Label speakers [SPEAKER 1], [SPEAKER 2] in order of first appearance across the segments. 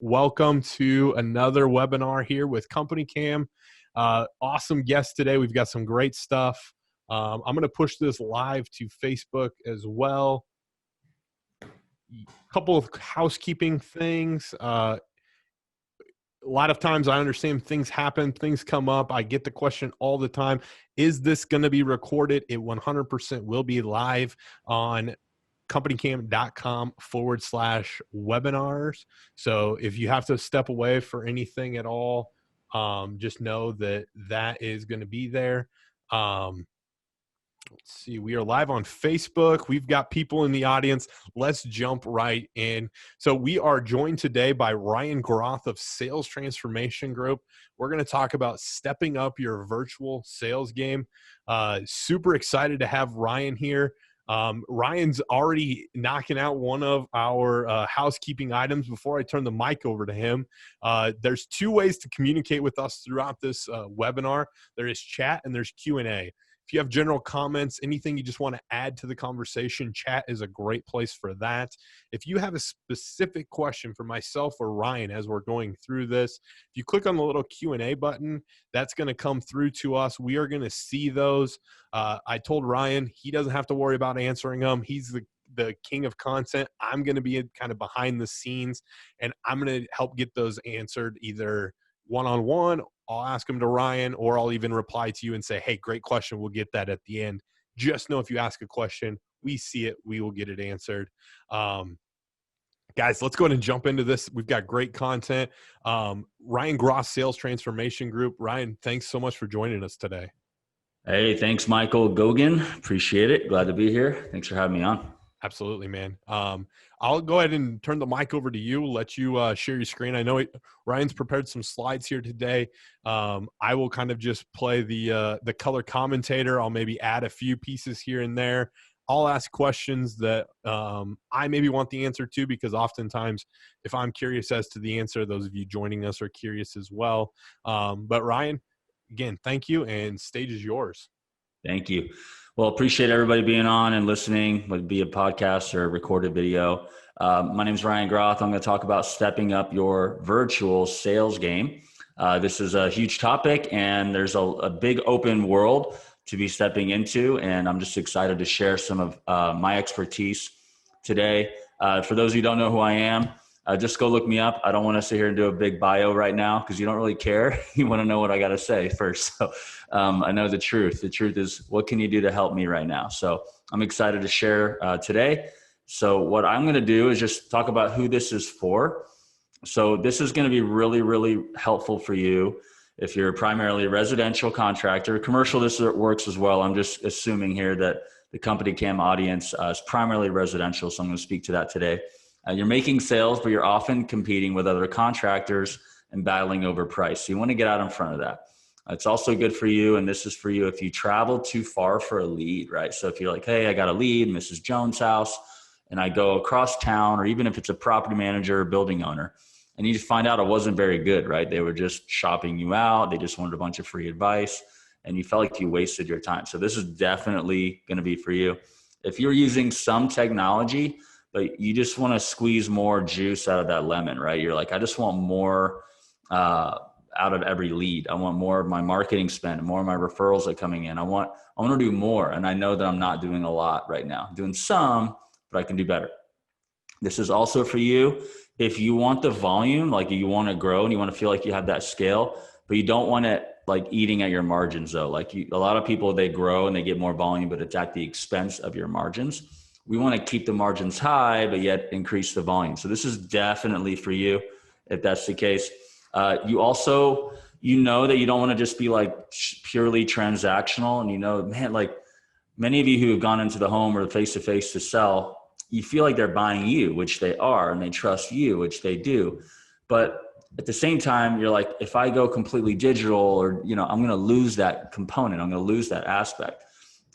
[SPEAKER 1] Welcome to another webinar here with Company Cam. Awesome guest today. We've got some great stuff. I'm going to push this live to Facebook as well. A couple of housekeeping things. A lot of times I understand things happen, things come up. I get the question all the time, is this going to be recorded? It 100% will be live on companycam.com/webinars. So if you have to step away for anything at all, just know that that is going to be there. Let's see, we are live on Facebook. We've got people in the audience. Let's jump right in. So we are joined today by Ryan Groth of Sales Transformation Group. We're going to talk about stepping up your virtual sales game. Super excited to have Ryan here. Ryan's already knocking out one of our housekeeping items before I turn the mic over to him. There's two ways to communicate with us throughout this webinar. There is chat and there's Q&A. If you have general comments, anything you just want to add to the conversation, chat is a great place for that. If you have a specific question for myself or Ryan as we're going through this, if you click on the little Q&A button, that's going to come through to us. We are going to see those. I told Ryan he doesn't have to worry about answering them. He's the king of content. I'm going to be kind of behind the scenes, and I'm going to help get those answered either one-on-one. I'll ask them to Ryan, or I'll even reply to you and say, hey, great question. We'll get that at the end. Just know if you ask a question, we see it, we will get it answered. Guys, let's go ahead and jump into this. We've got great content. Ryan Groth, Sales Transformation Group. Ryan, thanks so much for joining us today.
[SPEAKER 2] Hey, thanks, Michael Gogan. Appreciate it. Glad to be here. Thanks for having me on.
[SPEAKER 1] Absolutely, man. I'll go ahead and turn the mic over to you, let you share your screen. I know Ryan's prepared some slides here today. I will kind of just play the color commentator. I'll maybe add a few pieces here and there. I'll ask questions that I maybe want the answer to, because oftentimes if I'm curious as to the answer, those of you joining us are curious as well. But Ryan, again, thank you, and stage is yours.
[SPEAKER 2] Thank you. Well, appreciate everybody being on and listening, whether it be a podcast or a recorded video. My name is Ryan Groth. I'm going to talk about stepping up your virtual sales game. This is a huge topic, and there's a big open world to be stepping into, and I'm just excited to share some of my expertise today. For those of you who don't know who I am, just go look me up. I don't want to sit here and do a big bio right now because you don't really care. You want to know what I got to say first. So I know the truth. The truth is, what can you do to help me right now? So I'm excited to share today. So what I'm going to do is just talk about who this is for. So this is going to be really, really helpful for you if you're primarily a residential contractor. Commercial, this works as well. I'm just assuming here that the Company Cam audience is primarily residential, so I'm going to speak to that today. You're making sales, but you're often competing with other contractors and battling over price. So you want to get out in front of that. It's also good for you, and this is for you if you travel too far for a lead, right? So if you're like, hey, I got a lead, Mrs. Jones' house, and I go across town, or even if it's a property manager or building owner, and you just find out it wasn't very good, right? They were just shopping you out. They just wanted a bunch of free advice, and you felt like you wasted your time. So this is definitely going to be for you. If you're using some technology, but you just want to squeeze more juice out of that lemon, right? You're like, I just want more out of every lead. I want more of my marketing spend, more of my referrals are coming in. I want to do more. And I know that I'm not doing a lot right now. I'm doing some, but I can do better. This is also for you if you want the volume, like you want to grow and you want to feel like you have that scale, but you don't want it like eating at your margins though. Like a lot of people, they grow and they get more volume, but it's at the expense of your margins. We want to keep the margins high, but yet increase the volume. So this is definitely for you if that's the case. You also, that you don't want to just be like purely transactional. And man, like many of you who have gone into the home or face-to-face to sell, you feel like they're buying you, which they are, and they trust you, which they do. But at the same time, you're like, if I go completely digital or, I'm going to lose that component. I'm going to lose that aspect.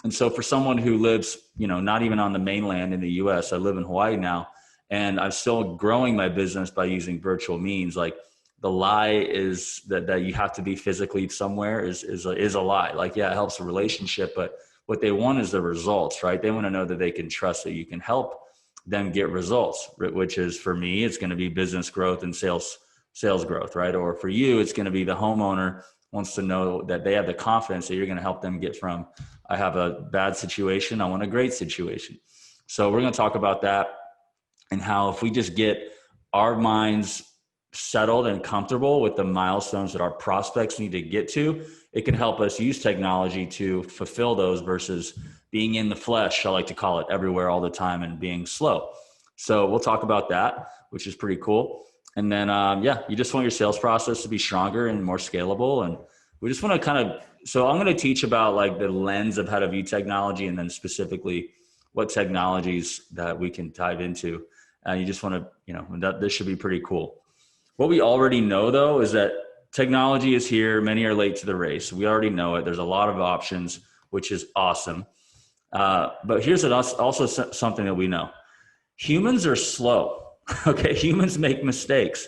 [SPEAKER 2] And so for someone who lives, not even on the mainland in the US, I live in Hawaii now, and I'm still growing my business by using virtual means. Like the lie is that you have to be physically somewhere is a lie. Like, yeah, it helps the relationship, but what they want is the results, right? They want to know that they can trust that you can help them get results, which is, for me, it's going to be business growth and sales growth, right? Or for you, it's going to be the homeowner wants to know that they have the confidence that you're going to help them get from, I have a bad situation, I want a great situation. So we're going to talk about that, and how if we just get our minds settled and comfortable with the milestones that our prospects need to get to, it can help us use technology to fulfill those versus being in the flesh, I like to call it, everywhere all the time and being slow. So we'll talk about that, which is pretty cool. And then, you just want your sales process to be stronger and more scalable. And we just want to so I'm going to teach about like the lens of how to view technology, and then specifically what technologies that we can dive into. And you just want to, this should be pretty cool. What we already know, though, is that technology is here. Many are late to the race. We already know it. There's a lot of options, which is awesome. But here's also something that we know. Humans are slow. Okay. Humans make mistakes,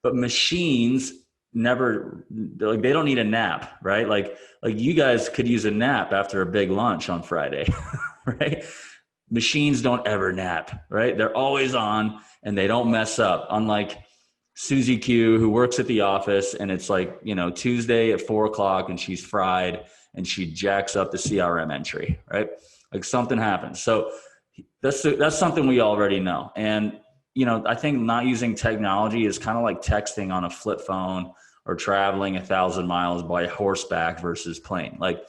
[SPEAKER 2] but machines never, like, they don't need a nap, right? Like you guys could use a nap after a big lunch on Friday, right? Machines don't ever nap, right? They're always on and they don't mess up. Unlike Susie Q, who works at the office, and it's like, Tuesday at 4:00 and she's fried and she jacks up the CRM entry, right? Like something happens. So that's something we already know. And, I think not using technology is kind of like texting on a flip phone or traveling 1,000 miles by horseback versus plane. Like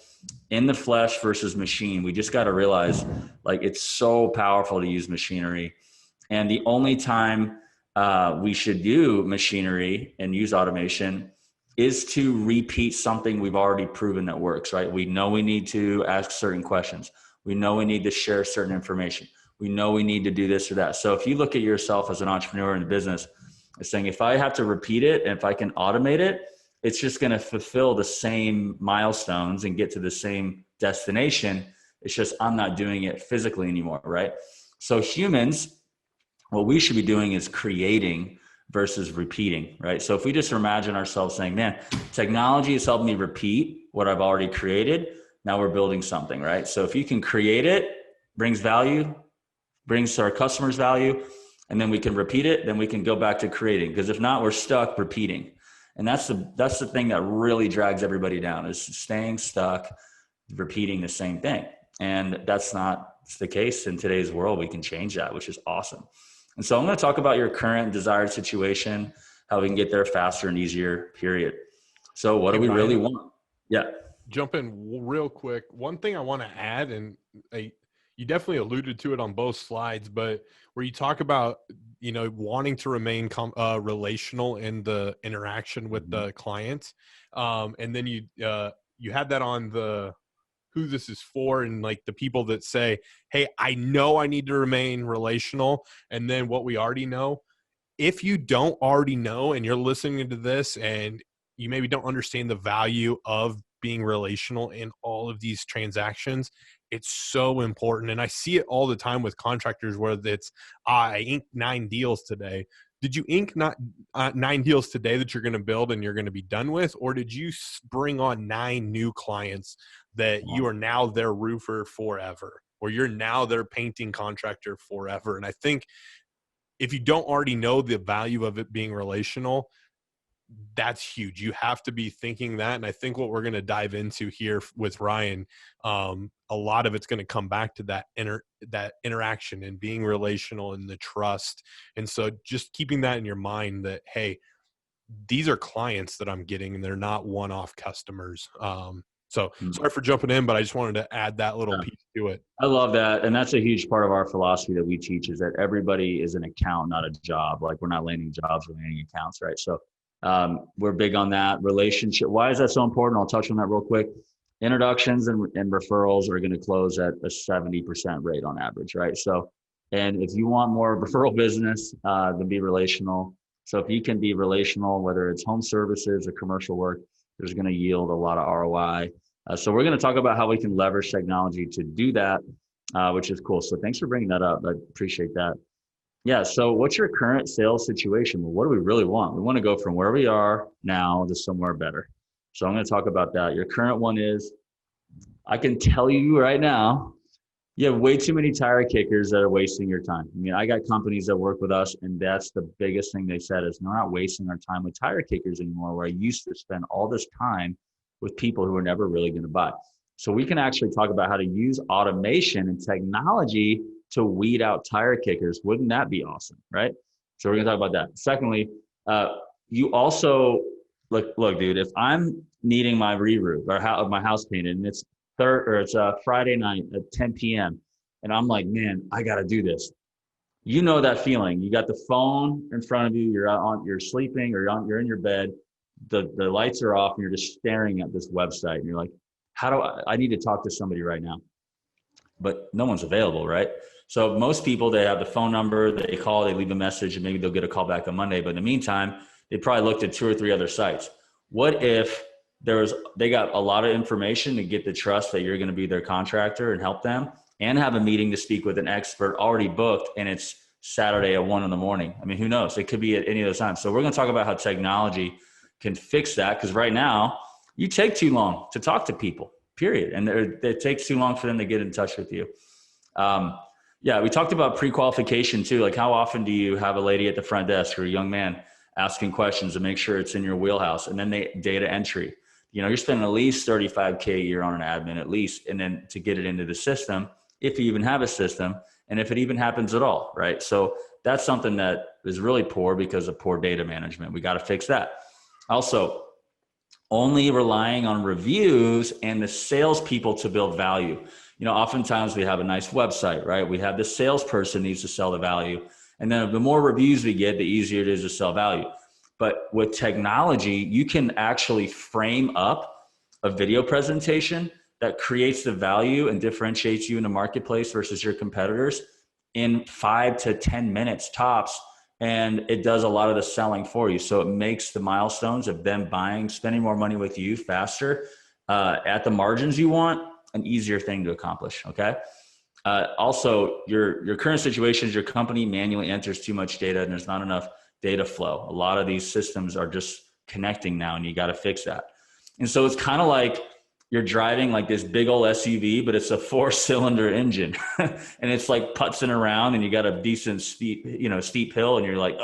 [SPEAKER 2] in the flesh versus machine, we just got to realize, like, it's so powerful to use machinery. And the only time we should do machinery and use automation is to repeat something we've already proven that works, right? We know we need to ask certain questions. We know we need to share certain information. We know we need to do this or that. So if you look at yourself as an entrepreneur in the business, it's saying, if I have to repeat it and if I can automate it, it's just going to fulfill the same milestones and get to the same destination. It's just, I'm not doing it physically anymore, right? So humans, what we should be doing is creating versus repeating, right? So if we just imagine ourselves saying, man, technology has helped me repeat what I've already created. Now we're building something, right? So if you can create it, brings value, brings our customers value, and then we can repeat it, then we can go back to creating. Because if not, we're stuck repeating. And that's the thing that really drags everybody down, is staying stuck, repeating the same thing. And that's not the case in today's world. We can change that, which is awesome. And so I'm going to talk about your current desired situation, how we can get there faster and easier, period. So what do we really want? Yeah.
[SPEAKER 1] Jump in real quick. One thing I want to add, and you definitely alluded to it on both slides, but where you talk about, wanting to remain relational in the interaction with the clients. And then you had that on the who this is for, and like the people that say, hey, I know I need to remain relational. And then what we already know, if you don't already know and you're listening to this and you maybe don't understand the value of being relational in all of these transactions, it's so important. And I see it all the time with contractors, where it's, I inked 9 deals today. Did you ink not 9 deals today that you're going to build and you're going to be done with? Or did you bring on 9 new clients that you are now their roofer forever, or you're now their painting contractor forever? And I think if you don't already know the value of it being relational, that's huge. You have to be thinking that. And I think what we're going to dive into here with Ryan, a lot of it's going to come back to that interaction and being relational and the trust. And so just keeping that in your mind that, hey, these are clients that I'm getting and they're not one-off customers. So sorry for jumping in, but I just wanted to add that little piece to it.
[SPEAKER 2] I love that. And that's a huge part of our philosophy that we teach, is that everybody is an account, not a job. Like, we're not landing jobs, we're landing accounts, right? So we're big on that relationship. Why is that so important? I'll touch on that real quick. Introductions and referrals are going to close at a 70% rate on average, right? So, and if you want more referral business, then be relational. So if you can be relational, whether it's home services or commercial work, there's going to yield a lot of ROI. So we're going to talk about how we can leverage technology to do that, which is cool. So thanks for bringing that up. I appreciate that. Yeah. So what's your current sales situation? Well, what do we really want? We want to go from where we are now to somewhere better. So I'm going to talk about that. Your current one is, I can tell you right now, You have way too many tire kickers that are wasting your time. I mean, I got companies that work with us, and that's the biggest thing they said is we're not wasting our time with tire kickers anymore, where I used to spend all this time with people who are never really going to buy. So we can actually talk about how to use automation and technology to weed out tire kickers. Wouldn't that be awesome, right? So we're going to talk about that. Secondly, you also look, dude, if I'm needing my re-roof or my house painted and it's Friday night at 10 p.m. and I'm like, man, I got to do this. You know that feeling. You got the phone in front of you. You're sleeping or you're in your bed. The lights are off and you're just staring at this website. And you're like, I need to talk to somebody right now. But no one's available, right? So most people, they have the phone number, they call, they leave a message, and maybe they'll get a call back on Monday. But in the meantime, they probably looked at 2 or 3 other sites. What if they got a lot of information to get the trust that you're going to be their contractor and help them, and have a meeting to speak with an expert already booked, and it's Saturday at 1 a.m. I mean, who knows? It could be at any of those times. So we're going to talk about how technology can fix that, because right now you take too long to talk to people, period. And it takes too long for them to get in touch with you. Yeah, we talked about pre-qualification too. Like, how often do you have a lady at the front desk or a young man asking questions to make sure it's in your wheelhouse? And then data entry. You're spending at least $35K a year on an admin at least, and then to get it into the system, if you even have a system, and if it even happens at all, right? So that's something that is really poor because of poor data management. We got to fix that. Also, only relying on reviews and the salespeople to build value. Oftentimes we have a nice website, right? We have the salesperson needs to sell the value. And then the more reviews we get, the easier it is to sell value. But with technology, you can actually frame up a video presentation that creates the value and differentiates you in the marketplace versus your competitors in 5 to 10 minutes tops. And it does a lot of the selling for you. So it makes the milestones of them spending more money with you faster at the margins you want, an easier thing to accomplish. Okay. Also, your current situation is your company manually enters too much data and there's not enough data flow. A lot of these systems are just connecting now, and you got to fix that. And so it's kind of like you're driving like this big old SUV, but it's a 4-cylinder engine and it's like putzing around, and you got a decent steep hill, and you're like,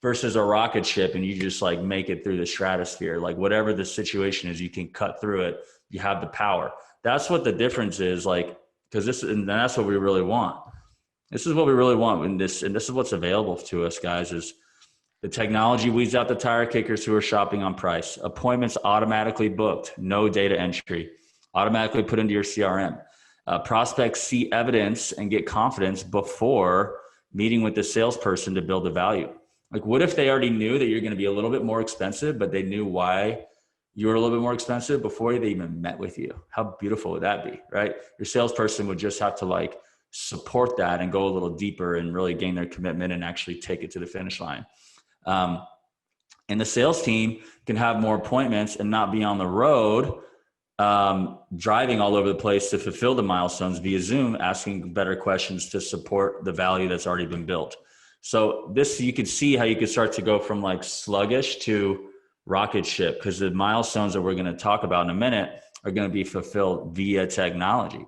[SPEAKER 2] versus a rocket ship, and you just like make it through the stratosphere. Like, whatever the situation is, you can cut through it. You have the power. That's what the difference is, like, because that's what we really want. This is what we really want. And this is what's available to us, guys, is the technology weeds out the tire kickers who are shopping on price. Appointments automatically booked, no data entry, automatically put into your CRM. Prospects see evidence and get confidence before meeting with the salesperson to build the value. Like, what if they already knew that you're going to be a little bit more expensive, but they knew why you were a little bit more expensive before they even met with you? How beautiful would that be, right? Your salesperson would just have to like support that and go a little deeper and really gain their commitment and actually take it to the finish line. And the sales team can have more appointments and not be on the road, driving all over the place to fulfill the milestones via Zoom, asking better questions to support the value that's already been built. So you could see how you could start to go from like sluggish to rocket ship, because the milestones that we're going to talk about in a minute are going to be fulfilled via technology.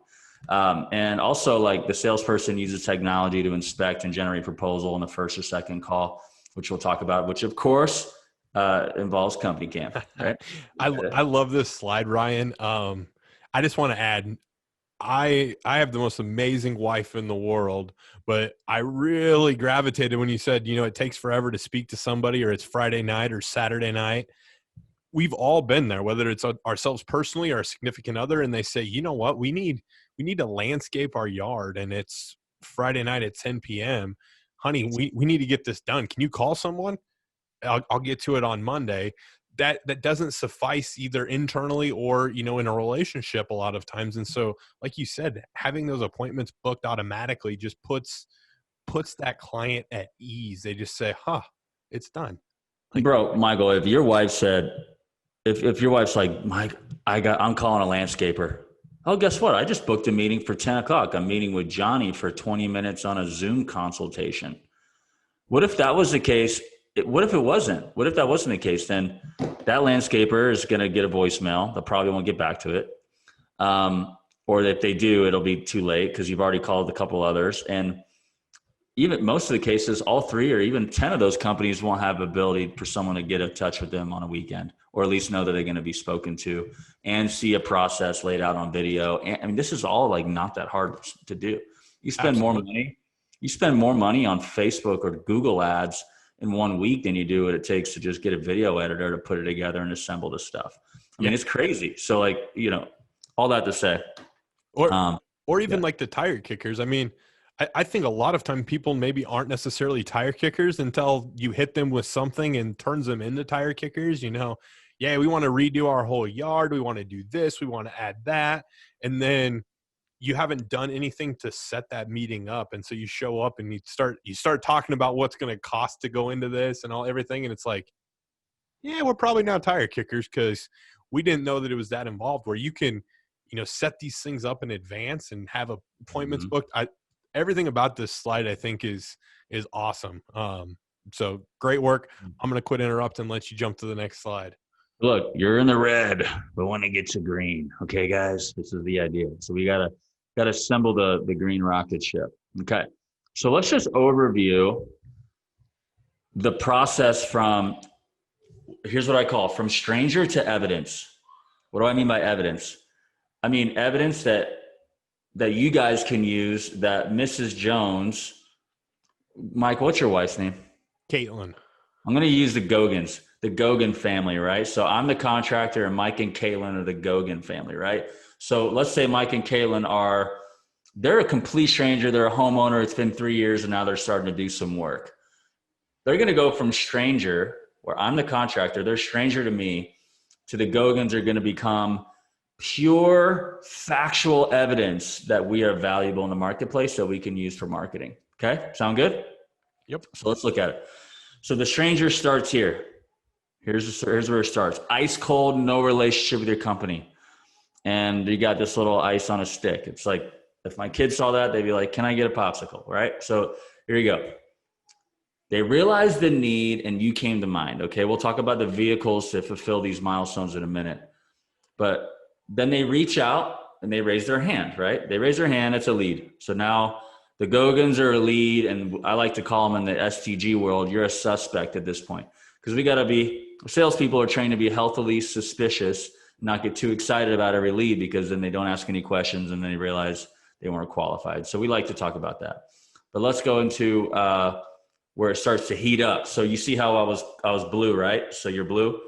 [SPEAKER 2] And also, like, the salesperson uses technology to inspect and generate proposal on the first or second call, which we'll talk about, which of course involves Company Camp. Right?
[SPEAKER 1] I love this slide, Ryan. I just want to add, I have the most amazing wife in the world, but I really gravitated when you said, it takes forever to speak to somebody, or it's Friday night or Saturday night. We've all been there, whether it's ourselves personally or a significant other, and they say, you know what, we need to landscape our yard, and it's Friday night at 10 p.m. Honey, we need to get this done. Can you call someone? I'll get to it on Monday. That doesn't suffice either internally or, in a relationship a lot of times. And so, like you said, having those appointments booked automatically just puts that client at ease. They just say, it's done. Like,
[SPEAKER 2] bro, Michael, if your wife said, if your wife's like, Mike, I'm calling a landscaper. Oh, guess what? I just booked a meeting for 10 o'clock. I'm meeting with Johnny for 20 minutes on a Zoom consultation. What if that was the case? What if it wasn't? What if that wasn't the case? Then that landscaper is going to get a voicemail. They probably won't get back to it. or if they do, it'll be too late because you've already called a couple others. And even most of the cases, all 3 or even 10 of those companies won't have ability for someone to get in touch with them on a weekend, or at least know that they're going to be spoken to and see a process laid out on video. And I mean, this is all like not that hard to do. You spend more money. You spend more money on Facebook or Google ads in 1 week than you do what it takes to just get a video editor to put it together and assemble the stuff. I mean, it's crazy. So like, all that to say,
[SPEAKER 1] or even like the tire kickers. I mean, I think a lot of time people maybe aren't necessarily tire kickers until you hit them with something and turns them into tire kickers. We want to redo our whole yard. We want to do this. We want to add that. And then you haven't done anything to set that meeting up. And so you show up and you start talking about what's going to cost to go into this and everything. And it's like, yeah, we're probably not tire kickers because we didn't know that it was that involved, where you can, set these things up in advance and have appointments booked. Everything about this slide, I think, is awesome. So great work. I'm going to quit interrupting and let you jump to the next slide.
[SPEAKER 2] Look, you're in the red, but when it gets to green, okay, guys, this is the idea. So we gotta assemble the green rocket ship. Okay, so let's just overview the process from. Here's what I call from stranger to evidence. What do I mean by evidence? I mean evidence that you guys can use, that Mrs. Jones, Mike, what's your wife's name?
[SPEAKER 1] Caitlin.
[SPEAKER 2] I'm going to use the Gogan family, right? So I'm the contractor and Mike and Caitlin are the Gogan family, right? So let's say Mike and Caitlin they're a complete stranger. They're a homeowner. It's been 3 years and now they're starting to do some work. They're going to go from stranger, where I'm the contractor, they're stranger to me, to the Gogans are going to become pure factual evidence that we are valuable in the marketplace that we can use for marketing. Okay. Sound good?
[SPEAKER 1] Yep.
[SPEAKER 2] So let's look at it. So the stranger starts here. Here's where it starts. Ice cold, no relationship with your company. And you got this little ice on a stick. It's like, if my kids saw that, they'd be like, can I get a popsicle? Right? So here you go. They realized the need and you came to mind. Okay. We'll talk about the vehicles to fulfill these milestones in a minute. But then they reach out and they raise their hand, right? They raise their hand. It's a lead. So now the Gogans are a lead, and I like to call them in the STG world, you're a suspect at this point, because salespeople are trained to be healthily suspicious, not get too excited about every lead, because then they don't ask any questions and then they realize they weren't qualified. So we like to talk about that. But let's go into where it starts to heat up. So you see how I was blue, right? So you're blue.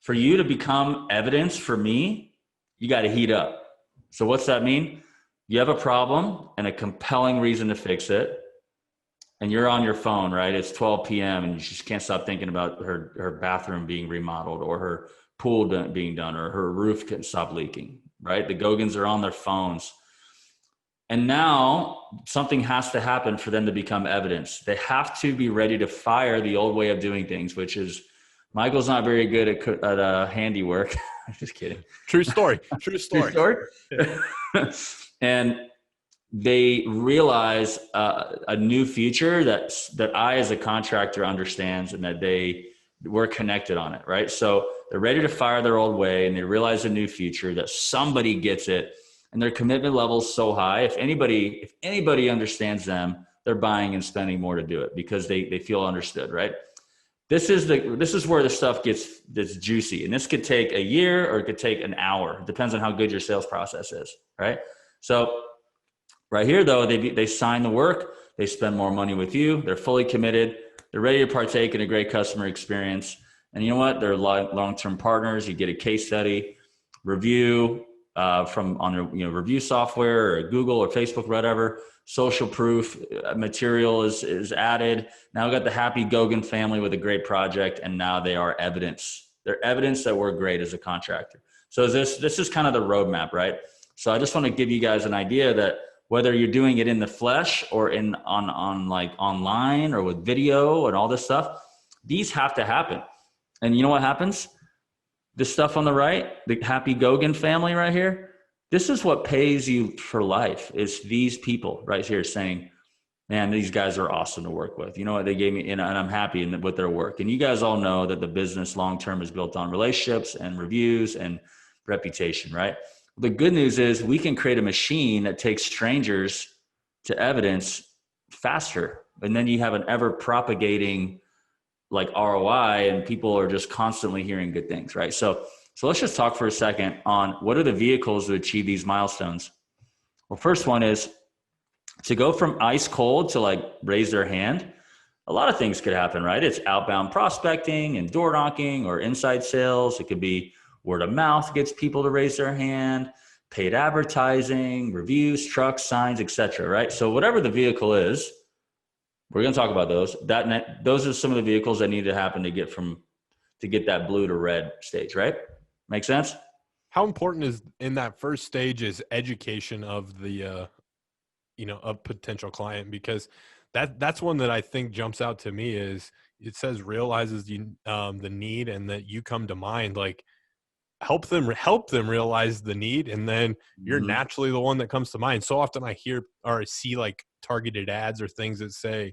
[SPEAKER 2] For you to become evidence for me, you got to heat up. So what's that mean? You have a problem and a compelling reason to fix it, and you're on your phone, right? It's 12 p.m. and you just can't stop thinking about her bathroom being remodeled, or her pool being done, or her roof can't stop leaking, right? The Gogans are on their phones. And now something has to happen for them to become evidence. They have to be ready to fire the old way of doing things, which is, Michael's not very good at handiwork. I'm just kidding.
[SPEAKER 1] True story. True story.
[SPEAKER 2] And they realize a new future that I, as a contractor, understands, and that we're connected on it, right? So they're ready to fire their old way, and they realize a new future that somebody gets it, and their commitment level is so high. If anybody understands them, they're buying and spending more to do it because they feel understood, right? This is where the stuff that's juicy, and this could take a year or it could take an hour. It depends on how good your sales process is, right? So right here, though, they sign the work, they spend more money with you, they're fully committed, they're ready to partake in a great customer experience, and you know what? They're long-term partners. You get a case study review from on their review software, or Google or Facebook, whatever. Social proof material is added. Now we've got the happy Gogan family with a great project, and now they are evidence. They're evidence that we're great as a contractor. So this is kind of the roadmap, right? So I just want to give you guys an idea that whether you're doing it in the flesh or on like online or with video and all this stuff, these have to happen. And you know what happens? This stuff on the right, the happy Gogan family right here, this is what pays you for life. It's these people right here saying, man, these guys are awesome to work with. You know what they gave me, and I'm happy with their work. And you guys all know that the business long-term is built on relationships and reviews and reputation, right? The good news is we can create a machine that takes strangers to evidence faster. And then you have an ever propagating like ROI, and people are just constantly hearing good things, right? So let's just talk for a second on what are the vehicles to achieve these milestones. Well, first one is to go from ice cold to like raise their hand. A lot of things could happen, right? It's outbound prospecting and door knocking or inside sales. It could be word of mouth gets people to raise their hand, paid advertising, reviews, trucks, signs, etc. Right? So whatever the vehicle is, we're going to talk about those. Those are some of the vehicles that need to happen to get that blue to red stage, right? Make sense?
[SPEAKER 1] How important is in that first stage is education of the a potential client, because that's one that I think jumps out to me. Is it says realizes the need, and that you come to mind, like help them realize the need, and then you're naturally the one that comes to mind. So often I hear or I see like targeted ads or things that say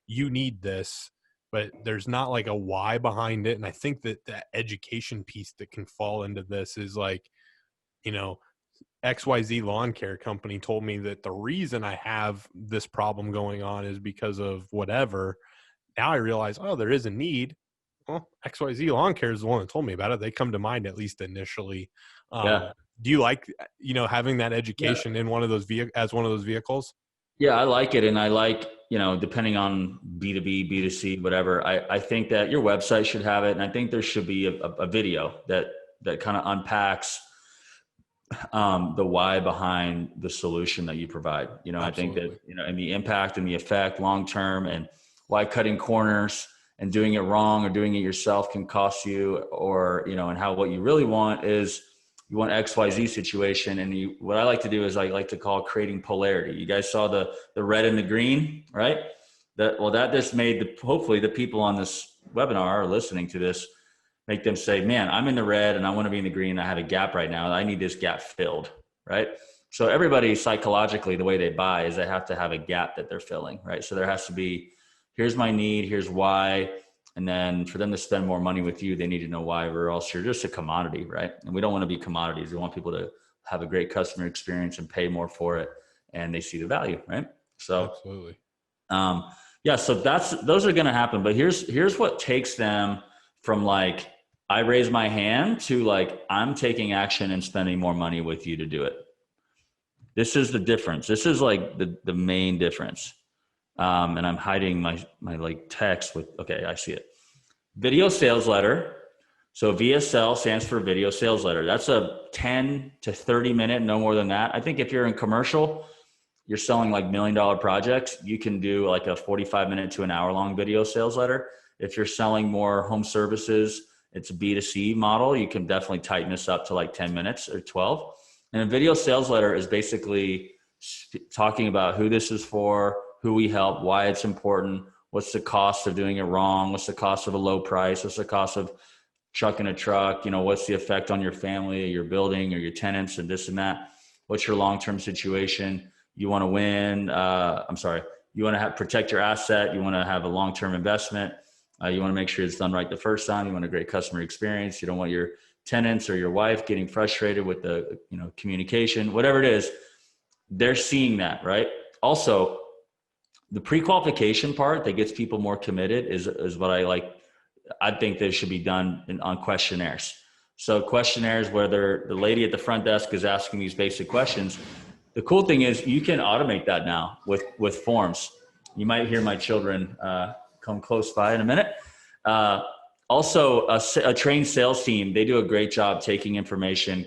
[SPEAKER 1] you need this, but there's not like a why behind it. And I think that education piece that can fall into this is like, XYZ lawn care company told me that the reason I have this problem going on is because of whatever. Now I realize, oh, there is a need. Well, XYZ lawn care is the one that told me about it. They come to mind, at least initially.
[SPEAKER 2] Yeah.
[SPEAKER 1] Do you like, having that education in one of those as one of those vehicles?
[SPEAKER 2] Yeah, I like it. And I like, depending on B2B, B2C, whatever, I think that your website should have it. And I think there should be a video that kind of unpacks the why behind the solution that you provide. I think that, and the impact and the effect long-term, and why cutting corners and doing it wrong or doing it yourself can cost you, or, and how what you really want is you want XYZ situation. And what I like to do is I like to call creating polarity. You guys saw the red and the green, right? That just made hopefully the people on this webinar or listening to this, make them say, man, I'm in the red and I want to be in the green. I have a gap right now. I need this gap filled, right? So everybody psychologically, the way they buy is they have to have a gap that they're filling, right? So there has to be, here's my need, here's why. And then for them to spend more money with you, they need to know why, or else you're just a commodity, right? And we don't want to be commodities. We want people to have a great customer experience and pay more for it, and they see the value, right? So
[SPEAKER 1] absolutely.
[SPEAKER 2] So those are going to happen. But here's what takes them from like, I raise my hand to like, I'm taking action and spending more money with you to do it. This is the difference. This is like the main difference. And I'm hiding my like text with, okay, I see it. Video sales letter. So VSL stands for video sales letter. That's a 10 to 30 minute, no more than that. I think if you're in commercial, you're selling like $1 million projects, you can do like a 45 minute to an hour long video sales letter. If you're selling more home services, it's a B2C model. You can definitely tighten this up to like 10 minutes or 12. And a video sales letter is basically talking about who this is for, who we help, why it's important, what's the cost of doing it wrong, what's the cost of a low price, what's the cost of trucking a truck, what's the effect on your family, your building, or your tenants, and this and that. What's your long-term situation? You want to win. You want to protect your asset. You want to have a long-term investment. You want to make sure it's done right the first time. You want a great customer experience. You don't want your tenants or your wife getting frustrated with the communication, whatever it is. They're seeing that, right? Also, the pre-qualification part that gets people more committed is what I like. I think they should be done on questionnaires. So questionnaires where the lady at the front desk is asking these basic questions. The cool thing is you can automate that now with forms. You might hear my children come close by in a minute. Also, a trained sales team, they do a great job taking information,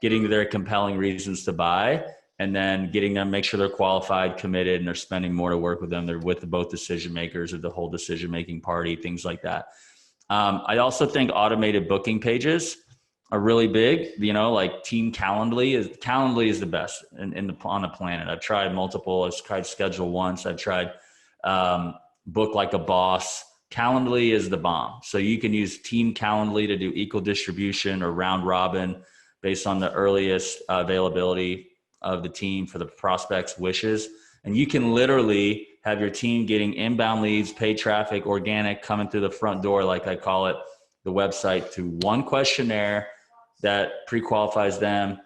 [SPEAKER 2] getting their compelling reasons to buy, and then getting them, make sure they're qualified, committed, and they're spending more to work with them. They're with both decision makers or the whole decision-making party, things like that. I also think automated booking pages are really big. Like Team Calendly is the best on the planet. I've tried multiple. I've tried Schedule Once. I've tried Book Like a Boss. Calendly is the bomb. So you can use Team Calendly to do equal distribution or round robin based on the earliest availability of the team for the prospect's wishes. And you can literally have your team getting inbound leads, paid traffic, organic, coming through the front door, like I call it, the website, through one questionnaire that pre-qualifies them.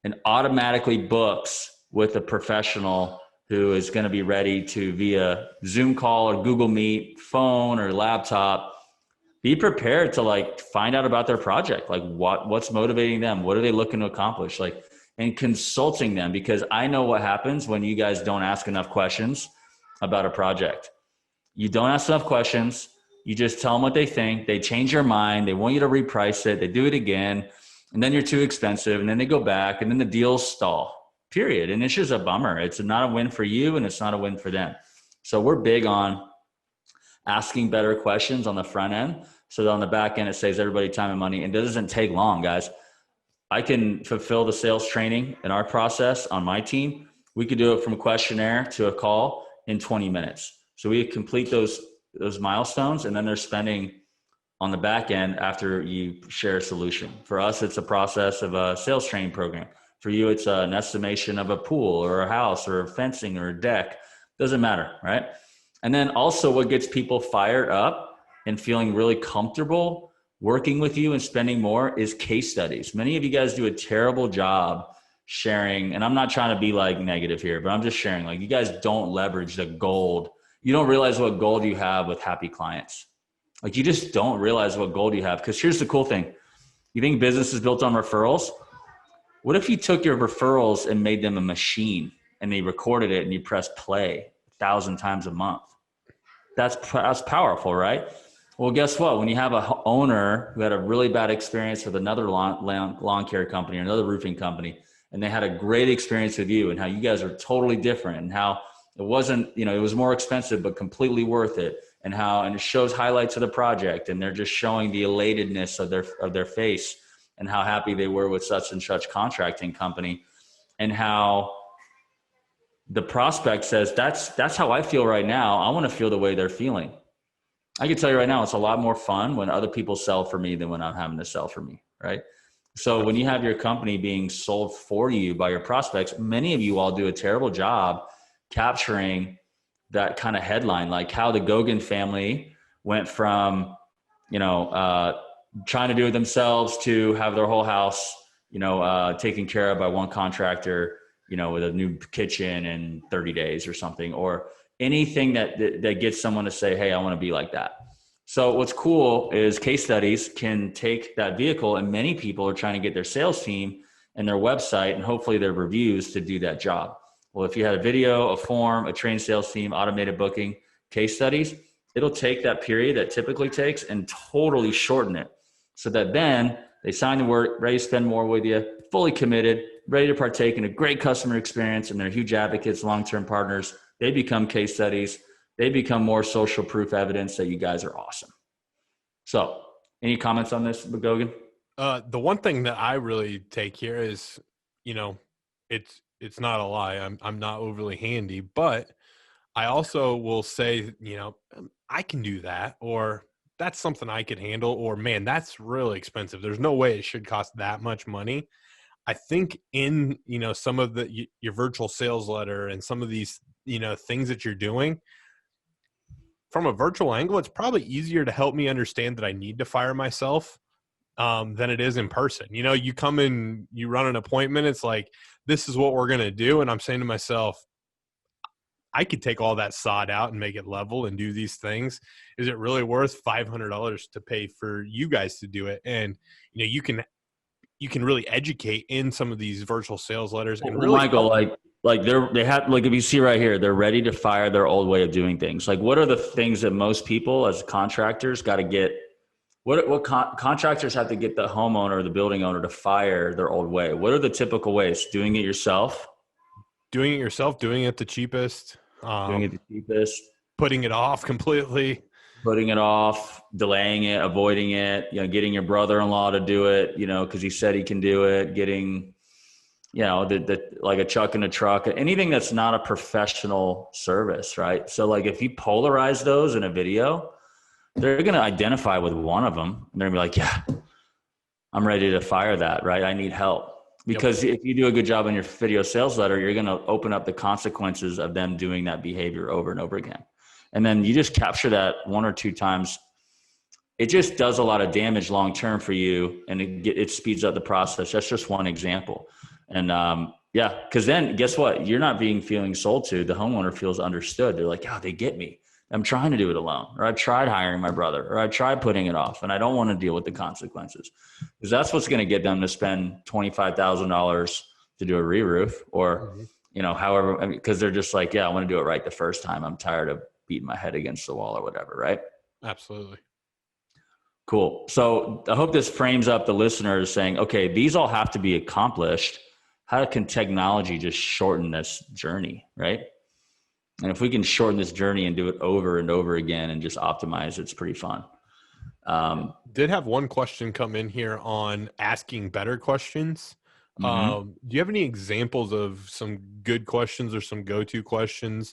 [SPEAKER 2] and automatically books with a professional who is going to be ready to, via Zoom call or Google Meet, phone or laptop, be prepared to like find out about their project. Like what's motivating them? What are they looking to accomplish? Like, and consulting them, because I know what happens when you guys don't ask enough questions about a project. You don't ask enough questions. You just tell them what they think. They change your mind. They want you to reprice it. They do it again. And then you're too expensive. And then they go back and then the deals stall, period. And it's just a bummer. It's not a win for you and it's not a win for them. So we're big on asking better questions on the front end, so that on the back end, it saves everybody time and money. And it doesn't take long, guys. I can fulfill the sales training in our process on my team. We could do it from a questionnaire to a call in 20 minutes. So we complete those milestones, and then they're spending on the back end after you share a solution. For us, it's a process of a sales training program. For you, it's an estimation of a pool or a house or a fencing or a deck. Doesn't matter, right? And then also what gets people fired up and feeling really comfortable working with you and spending more is case studies. Many of you guys do a terrible job sharing, and I'm not trying to be like negative here, but I'm just sharing, like, you guys don't leverage the gold. You don't realize what gold you have with happy clients. Like, you just don't realize what gold you have. Because here's the cool thing. You think business is built on referrals? What if you took your referrals and made them a machine and they recorded it and you press play 1,000 times a month? That's powerful, right? Well, guess what? When you have a owner who had a really bad experience with another lawn care company or another roofing company, and they had a great experience with you, and how you guys are totally different, and how it wasn't, it was more expensive, but completely worth it. And it shows highlights of the project, and they're just showing the elatedness of their face and how happy they were with such and such contracting company, and how the prospect says, that's how I feel right now. I want to feel the way they're feeling. I can tell you right now, it's a lot more fun when other people sell for me than when I'm having to sell for me, right? So when you have your company being sold for you by your prospects, many of you all do a terrible job capturing that kind of headline, like how the Gogan family went from, trying to do it themselves to have their whole house, taken care of by one contractor, with a new kitchen in 30 days or something, or anything that gets someone to say, hey, I want to be like that. So what's cool is case studies can take that vehicle, and many people are trying to get their sales team and their website and hopefully their reviews to do that job. Well, if you had a video, a form, a trained sales team, automated booking, case studies, it'll take that period that typically takes and totally shorten it, so that then they sign the work, ready to spend more with you, fully committed, ready to partake in a great customer experience, and they're huge advocates, long-term partners. They become case studies. They become more social proof evidence that you guys are awesome. So any comments on this, Gogan?
[SPEAKER 1] The one thing that I really take here is, it's not a lie. I'm not overly handy, but I also will say, I can do that, or that's something I could handle, or man, that's really expensive. There's no way it should cost that much money. I think in, some of your virtual sales letter and some of these, things that you're doing from a virtual angle, it's probably easier to help me understand that I need to fire myself than it is in person. You come in, you run an appointment. It's like, this is what we're going to do. And I'm saying to myself, I could take all that sod out and make it level and do these things. Is it really worth $500 to pay for you guys to do it? And, you can really educate in some of these virtual sales letters. And really,
[SPEAKER 2] Michael, they have, like, if you see right here, they're ready to fire their old way of doing things. Like, what are the things that most people as contractors got to get? What contractors have to get the homeowner or the building owner to fire their old way? What are the typical ways? Doing it yourself, doing
[SPEAKER 1] it the cheapest, putting it off completely,
[SPEAKER 2] delaying it, avoiding it, getting your brother-in-law to do it, because he said he can do it, getting, like a chuck in a truck, anything that's not a professional service, right? So like if you polarize those in a video, they're going to identify with one of them and they're going to be like, yeah, I'm ready to fire that, right? I need help. Because if you do a good job in your video sales letter, you're going to open up the consequences of them doing that behavior over and over again. And then you just capture that one or two times. It just does a lot of damage long-term for you, and it speeds up the process. That's just one example. And yeah, because then guess what? You're not feeling sold to. The homeowner feels understood. They're like, they get me. I'm trying to do it alone, or I've tried hiring my brother, or I've tried putting it off, and I don't want to deal with the consequences, because that's what's going to get them to spend $25,000 to do a re-roof, or however, because they're just like, I want to do it right the first time. I'm tired of beating my head against the wall or whatever, right?
[SPEAKER 1] Absolutely.
[SPEAKER 2] Cool. So I hope this frames up the listeners saying, okay, these all have to be accomplished. How can technology just shorten this journey, right? And if we can shorten this journey and do it over and over again and just optimize, it's pretty fun.
[SPEAKER 1] Did have one question come in here on asking better questions. Do you have any examples of some good questions or some go-to questions,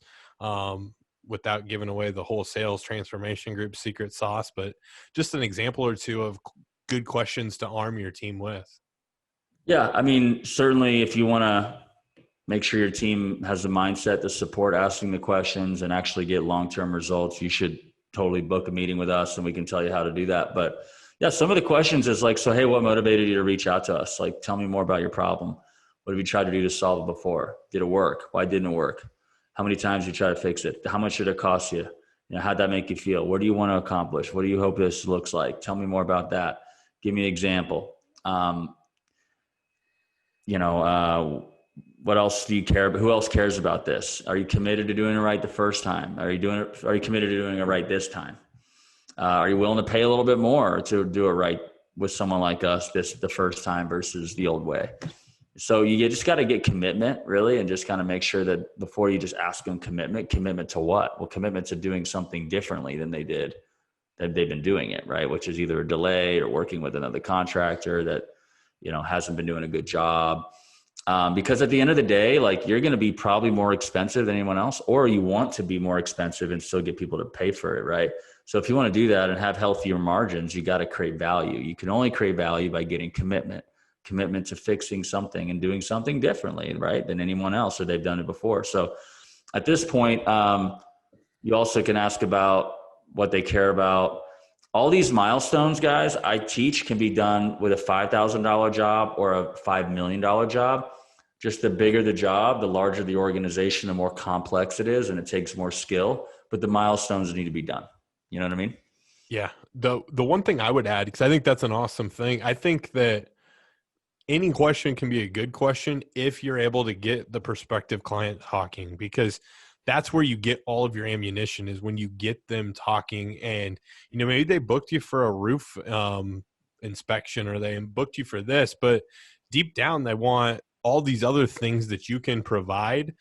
[SPEAKER 1] without giving away the whole sales transformation group secret sauce, but just an example or two of good questions to arm your team with?
[SPEAKER 2] Yeah. I mean, certainly if you want to make sure your team has the mindset to support asking the questions and actually get long-term results, you should totally book a meeting with us and we can tell you how to do that. But yeah, some of the questions is like, so, hey, what motivated you to reach out to us? Like, tell me more about your problem. What have you tried to do to solve it before? Did it work? Why didn't it work? How many times you try to fix it? How much did it cost you? How'd that make you feel? What do you want to accomplish? What do you hope this looks like? Tell me more about that. Give me an example. What else do you care about? Who else cares about this? Are you committed to doing it right the first time? Are you committed to doing it right this time? Are you willing to pay a little bit more to do it right with someone like us the first time versus the old way? So you just got to get commitment, really, and just kind of make sure that before you just ask them commitment to what? Well, commitment to doing something differently than they've been doing it, right? Which is either a delay or working with another contractor that, hasn't been doing a good job. Because at the end of the day, like, you're going to be probably more expensive than anyone else, or you want to be more expensive and still get people to pay for it, right? So if you want to do that and have healthier margins, you got to create value. You can only create value by getting commitment to fixing something and doing something differently, right, than anyone else, or they've done it before. So at this point, you also can ask about what they care about. All these milestones, guys, I teach can be done with a $5,000 job or a $5 million job. Just the bigger the job, the larger the organization, the more complex it is, and it takes more skill, but the milestones need to be done. You know what I mean?
[SPEAKER 1] Yeah. The one thing I would add, because I think that's an awesome thing, I think that any question can be a good question if you're able to get the prospective client talking, because that's where you get all of your ammunition, is when you get them talking. And, maybe they booked you for a roof inspection, or they booked you for this, but deep down they want all these other things that you can provide.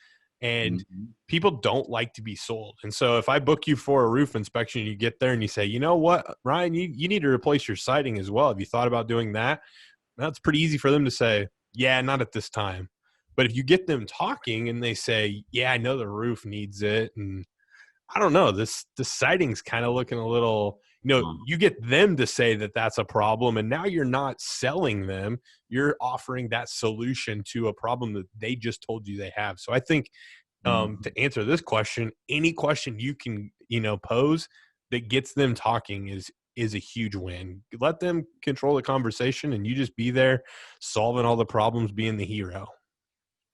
[SPEAKER 1] And people don't like to be sold. And so if I book you for a roof inspection, you get there and you say, you know what, Ryan, you need to replace your siding as well. Have you thought about doing that? That's pretty easy for them to say, yeah, not at this time. But if you get them talking and they say, yeah, I know the roof needs it, and I don't know, the siding's kind of looking a little, you get them to say that that's a problem, and now you're not selling them. You're offering that solution to a problem that they just told you they have. So I think to answer this question, any question you can, pose that gets them talking is a huge win. Let them control the conversation, and you just be there solving all the problems, being the hero.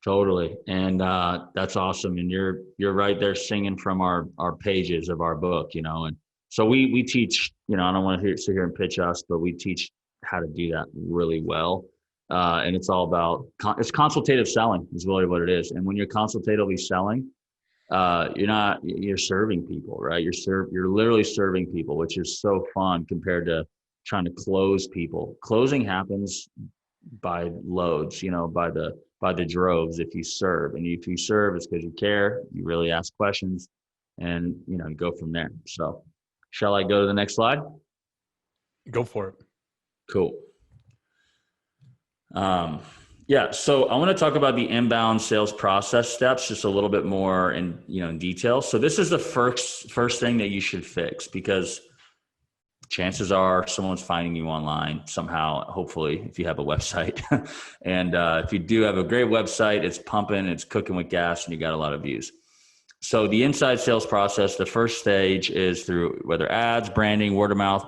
[SPEAKER 2] Totally. And that's awesome. And you're right there singing from our pages of our book, and so we teach, I don't want to sit here and pitch us, but we teach how to do that really well. And it's all about, it's consultative selling is really what it is. And when you're consultatively selling, you're serving people, right? You're literally serving people, which is so fun compared to trying to close people. Closing happens by loads, by the droves if you serve. And if you serve, it's because you care, you really ask questions, and you go from there. So shall I go to the next slide?
[SPEAKER 1] Go for it.
[SPEAKER 2] Cool. So I want to talk about the inbound sales process steps just a little bit more in detail. So this is the first thing that you should fix, because chances are someone's finding you online somehow, hopefully, if you have a website. And if you do have a great website, it's pumping, it's cooking with gas, and you got a lot of views. So the inside sales process, the first stage is through whether ads, branding, word of mouth,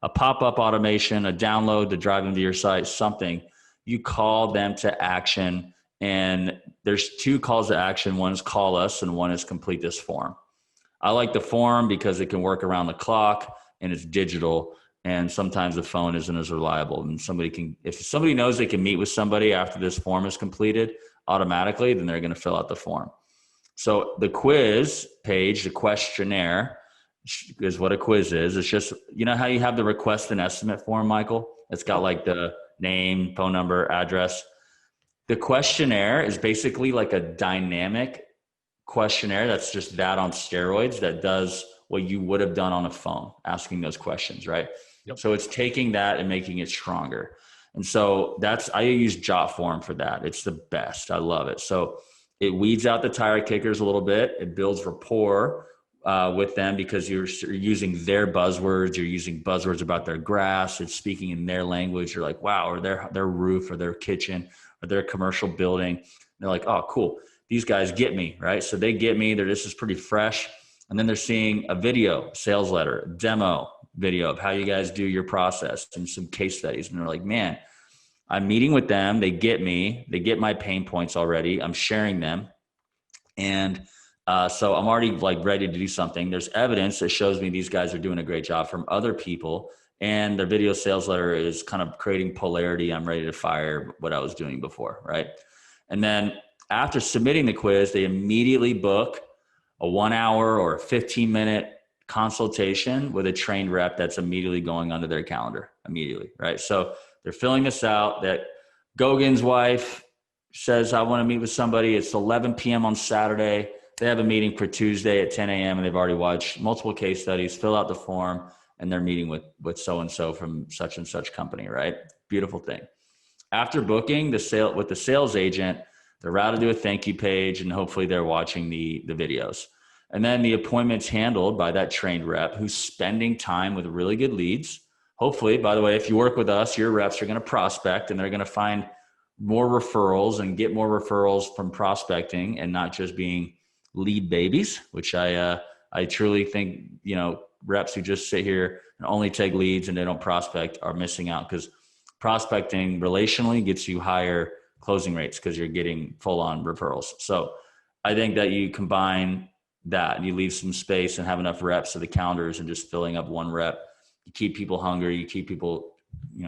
[SPEAKER 2] a pop-up automation, a download to drive them to your site, something. You call them to action And there's 2 calls to action. One is call us and one is complete this form. I like the form because it can work around the clock and it's digital. And sometimes the phone isn't as reliable. And if somebody knows they can meet with somebody after this form is completed automatically, then they're going to fill out the form. So the quiz page, the questionnaire, is what a quiz is. It's just, you know how you have the request and estimate form, Michael? It's got like the name, phone number, address. The questionnaire is basically like a dynamic questionnaire that's just that on steroids that does what you would have done on a phone, asking those questions, right?
[SPEAKER 1] Yep.
[SPEAKER 2] So it's taking that and making it stronger. And so I use JotForm for that. It's the best. I love it. So it weeds out the tire kickers a little bit. It builds rapport with them because you're using their buzzwords. You're using buzzwords about their grass. It's speaking in their language. You're like, wow, or their roof or their kitchen or their commercial building. And they're like, oh, cool. These guys get me, right? So they get me. This is pretty fresh. And then they're seeing a video, sales letter, demo video of how you guys do your process and some case studies. And they're like, man, I'm meeting with them. They get me. They get my pain points already. I'm sharing them. And so I'm already like ready to do something. There's evidence that shows me these guys are doing a great job from other people. And their video sales letter is kind of creating polarity. I'm ready to fire what I was doing before, right? And then after submitting the quiz, they immediately book a 1 hour or a 15-minute consultation with a trained rep that's immediately going onto their calendar immediately, right? So they're filling this out that Gogan's wife says, I want to meet with somebody. It's 11 p.m. on Saturday. They have a meeting for Tuesday at 10 a.m. and they've already watched multiple case studies, fill out the form, and they're meeting with so-and-so from such and such company, right? Beautiful thing. After booking with the sales agent, they're routed to a thank you page and hopefully they're watching the videos. And then the appointment's handled by that trained rep who's spending time with really good leads. Hopefully, by the way, if you work with us, your reps are going to prospect and they're going to find more referrals and get more referrals from prospecting and not just being lead babies, which I truly think, reps who just sit here and only take leads and they don't prospect are missing out, because prospecting relationally gets you higher closing rates because you're getting full on referrals. So I think that you combine that and you leave some space and have enough reps to the calendars and just filling up one rep. You keep people hungry, you keep people,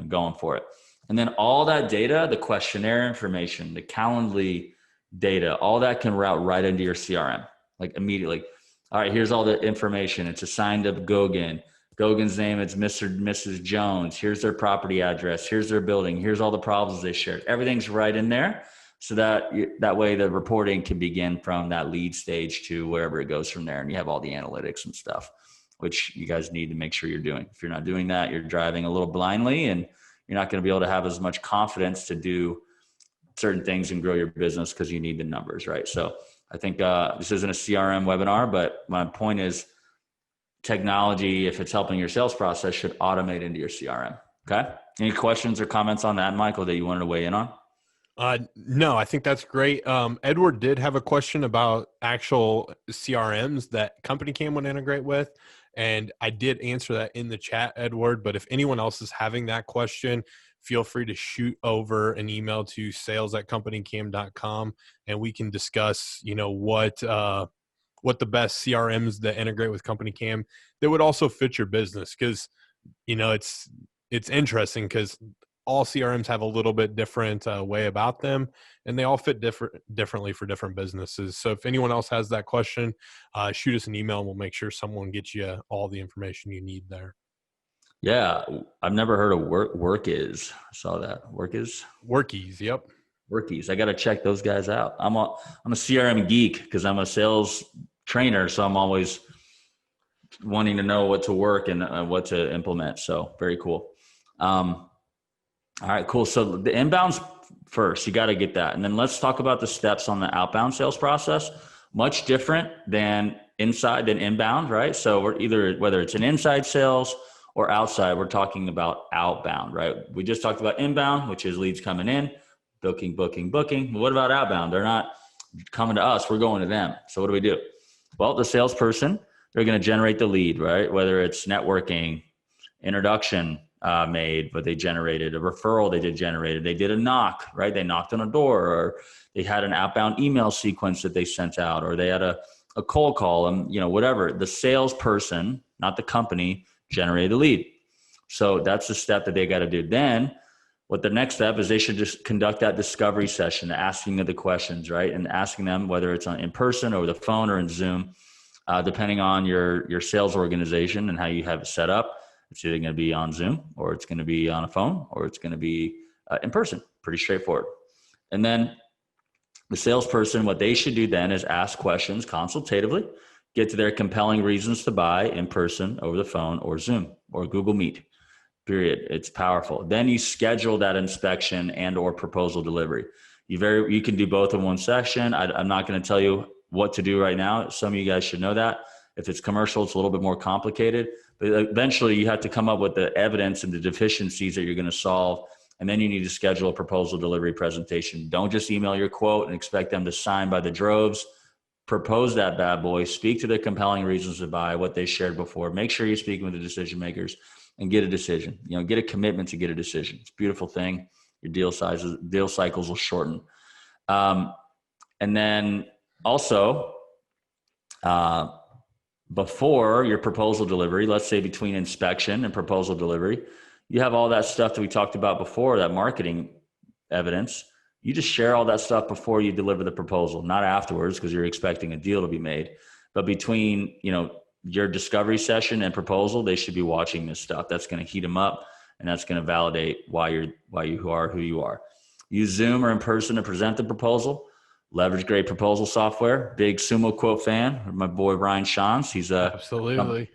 [SPEAKER 2] going for it. And then all that data, the questionnaire information, the Calendly data, all that can route right into your CRM, like immediately. All right, here's all the information. It's assigned to Gogan. Gogan's name is Mr. and Mrs. Jones. Here's their property address. Here's their building. Here's all the problems they shared. Everything's right in there. So that way the reporting can begin from that lead stage to wherever it goes from there. And you have all the analytics and stuff, which you guys need to make sure you're doing. If you're not doing that, you're driving a little blindly and you're not going to be able to have as much confidence to do certain things and grow your business because you need the numbers, right? So I think this isn't a CRM webinar, but my point is technology, if it's helping your sales process, should automate into your CRM. Okay. Any questions or comments on that, Michael, that you wanted to weigh in on?
[SPEAKER 1] No, I think that's great. Edward did have a question about actual CRMs that Company Cam would integrate with. And I did answer that in the chat, Edward. But if anyone else is having that question, feel free to shoot over an email to sales@companycam.com and we can discuss, what the best CRMs that integrate with Company Cam that would also fit your business. Because, it's interesting because all CRMs have a little bit different way about them, and they all fit differently for different businesses. So if anyone else has that question, shoot us an email and we'll make sure someone gets you all the information you need there.
[SPEAKER 2] Yeah. I've never heard of Workiz. I saw that.
[SPEAKER 1] Workiz. Yep.
[SPEAKER 2] Workiz. I got to check those guys out. I'm a CRM geek because I'm a sales trainer. So I'm always wanting to know what to work and what to implement. So very cool. All right, cool. So the inbounds first, you got to get that. And then let's talk about the steps on the outbound sales process. Much different than inbound, right? So whether it's an inside sales or outside, we're talking about outbound, right? We just talked about inbound, which is leads coming in, booking. What about outbound? They're not coming to us, we're going to them. So what do? Well, the salesperson, they're going to generate the lead, right? Whether it's networking, introduction, made, but they generated a referral. They did a knock, right? They knocked on a door, or they had an outbound email sequence that they sent out, or they had a cold call, and whatever. The salesperson, not the company, generated the lead. So that's the step that they got to do. Then what the next step is, they should just conduct that discovery session, asking of the questions, right? And asking them whether it's in person, over the phone, or in Zoom, depending on your sales organization and how you have it set up. It's either going to be on Zoom, or it's going to be on a phone, or it's going to be in person. Pretty straightforward. And then the salesperson, what they should do then is ask questions consultatively, get to their compelling reasons to buy in person, over the phone, or Zoom, or Google Meet. Period. It's powerful. Then you schedule that inspection and or proposal delivery. You can do both in one session. I'm not going to tell you what to do right now. Some of you guys should know that. If it's commercial, it's a little bit more complicated, but eventually you have to come up with the evidence and the deficiencies that you're going to solve. And then you need to schedule a proposal delivery presentation. Don't just email your quote and expect them to sign by the droves. Propose that bad boy, speak to the compelling reasons to buy, what they shared before. Make sure you're speaking with the decision makers and get a decision. Get a commitment to get a decision. It's a beautiful thing. Your deal cycles will shorten. And then also, before your proposal delivery, let's say between inspection and proposal delivery, you have all that stuff that we talked about before, that marketing evidence. You just share all that stuff before you deliver the proposal, not afterwards, because you're expecting a deal to be made. But between, your discovery session and proposal, they should be watching this stuff. That's going to heat them up, and that's going to validate why you are who you are. Use Zoom or in person to present the proposal. Leverage great proposal software. Big Sumo Quote fan. My boy Ryan Shantz. He's
[SPEAKER 1] absolutely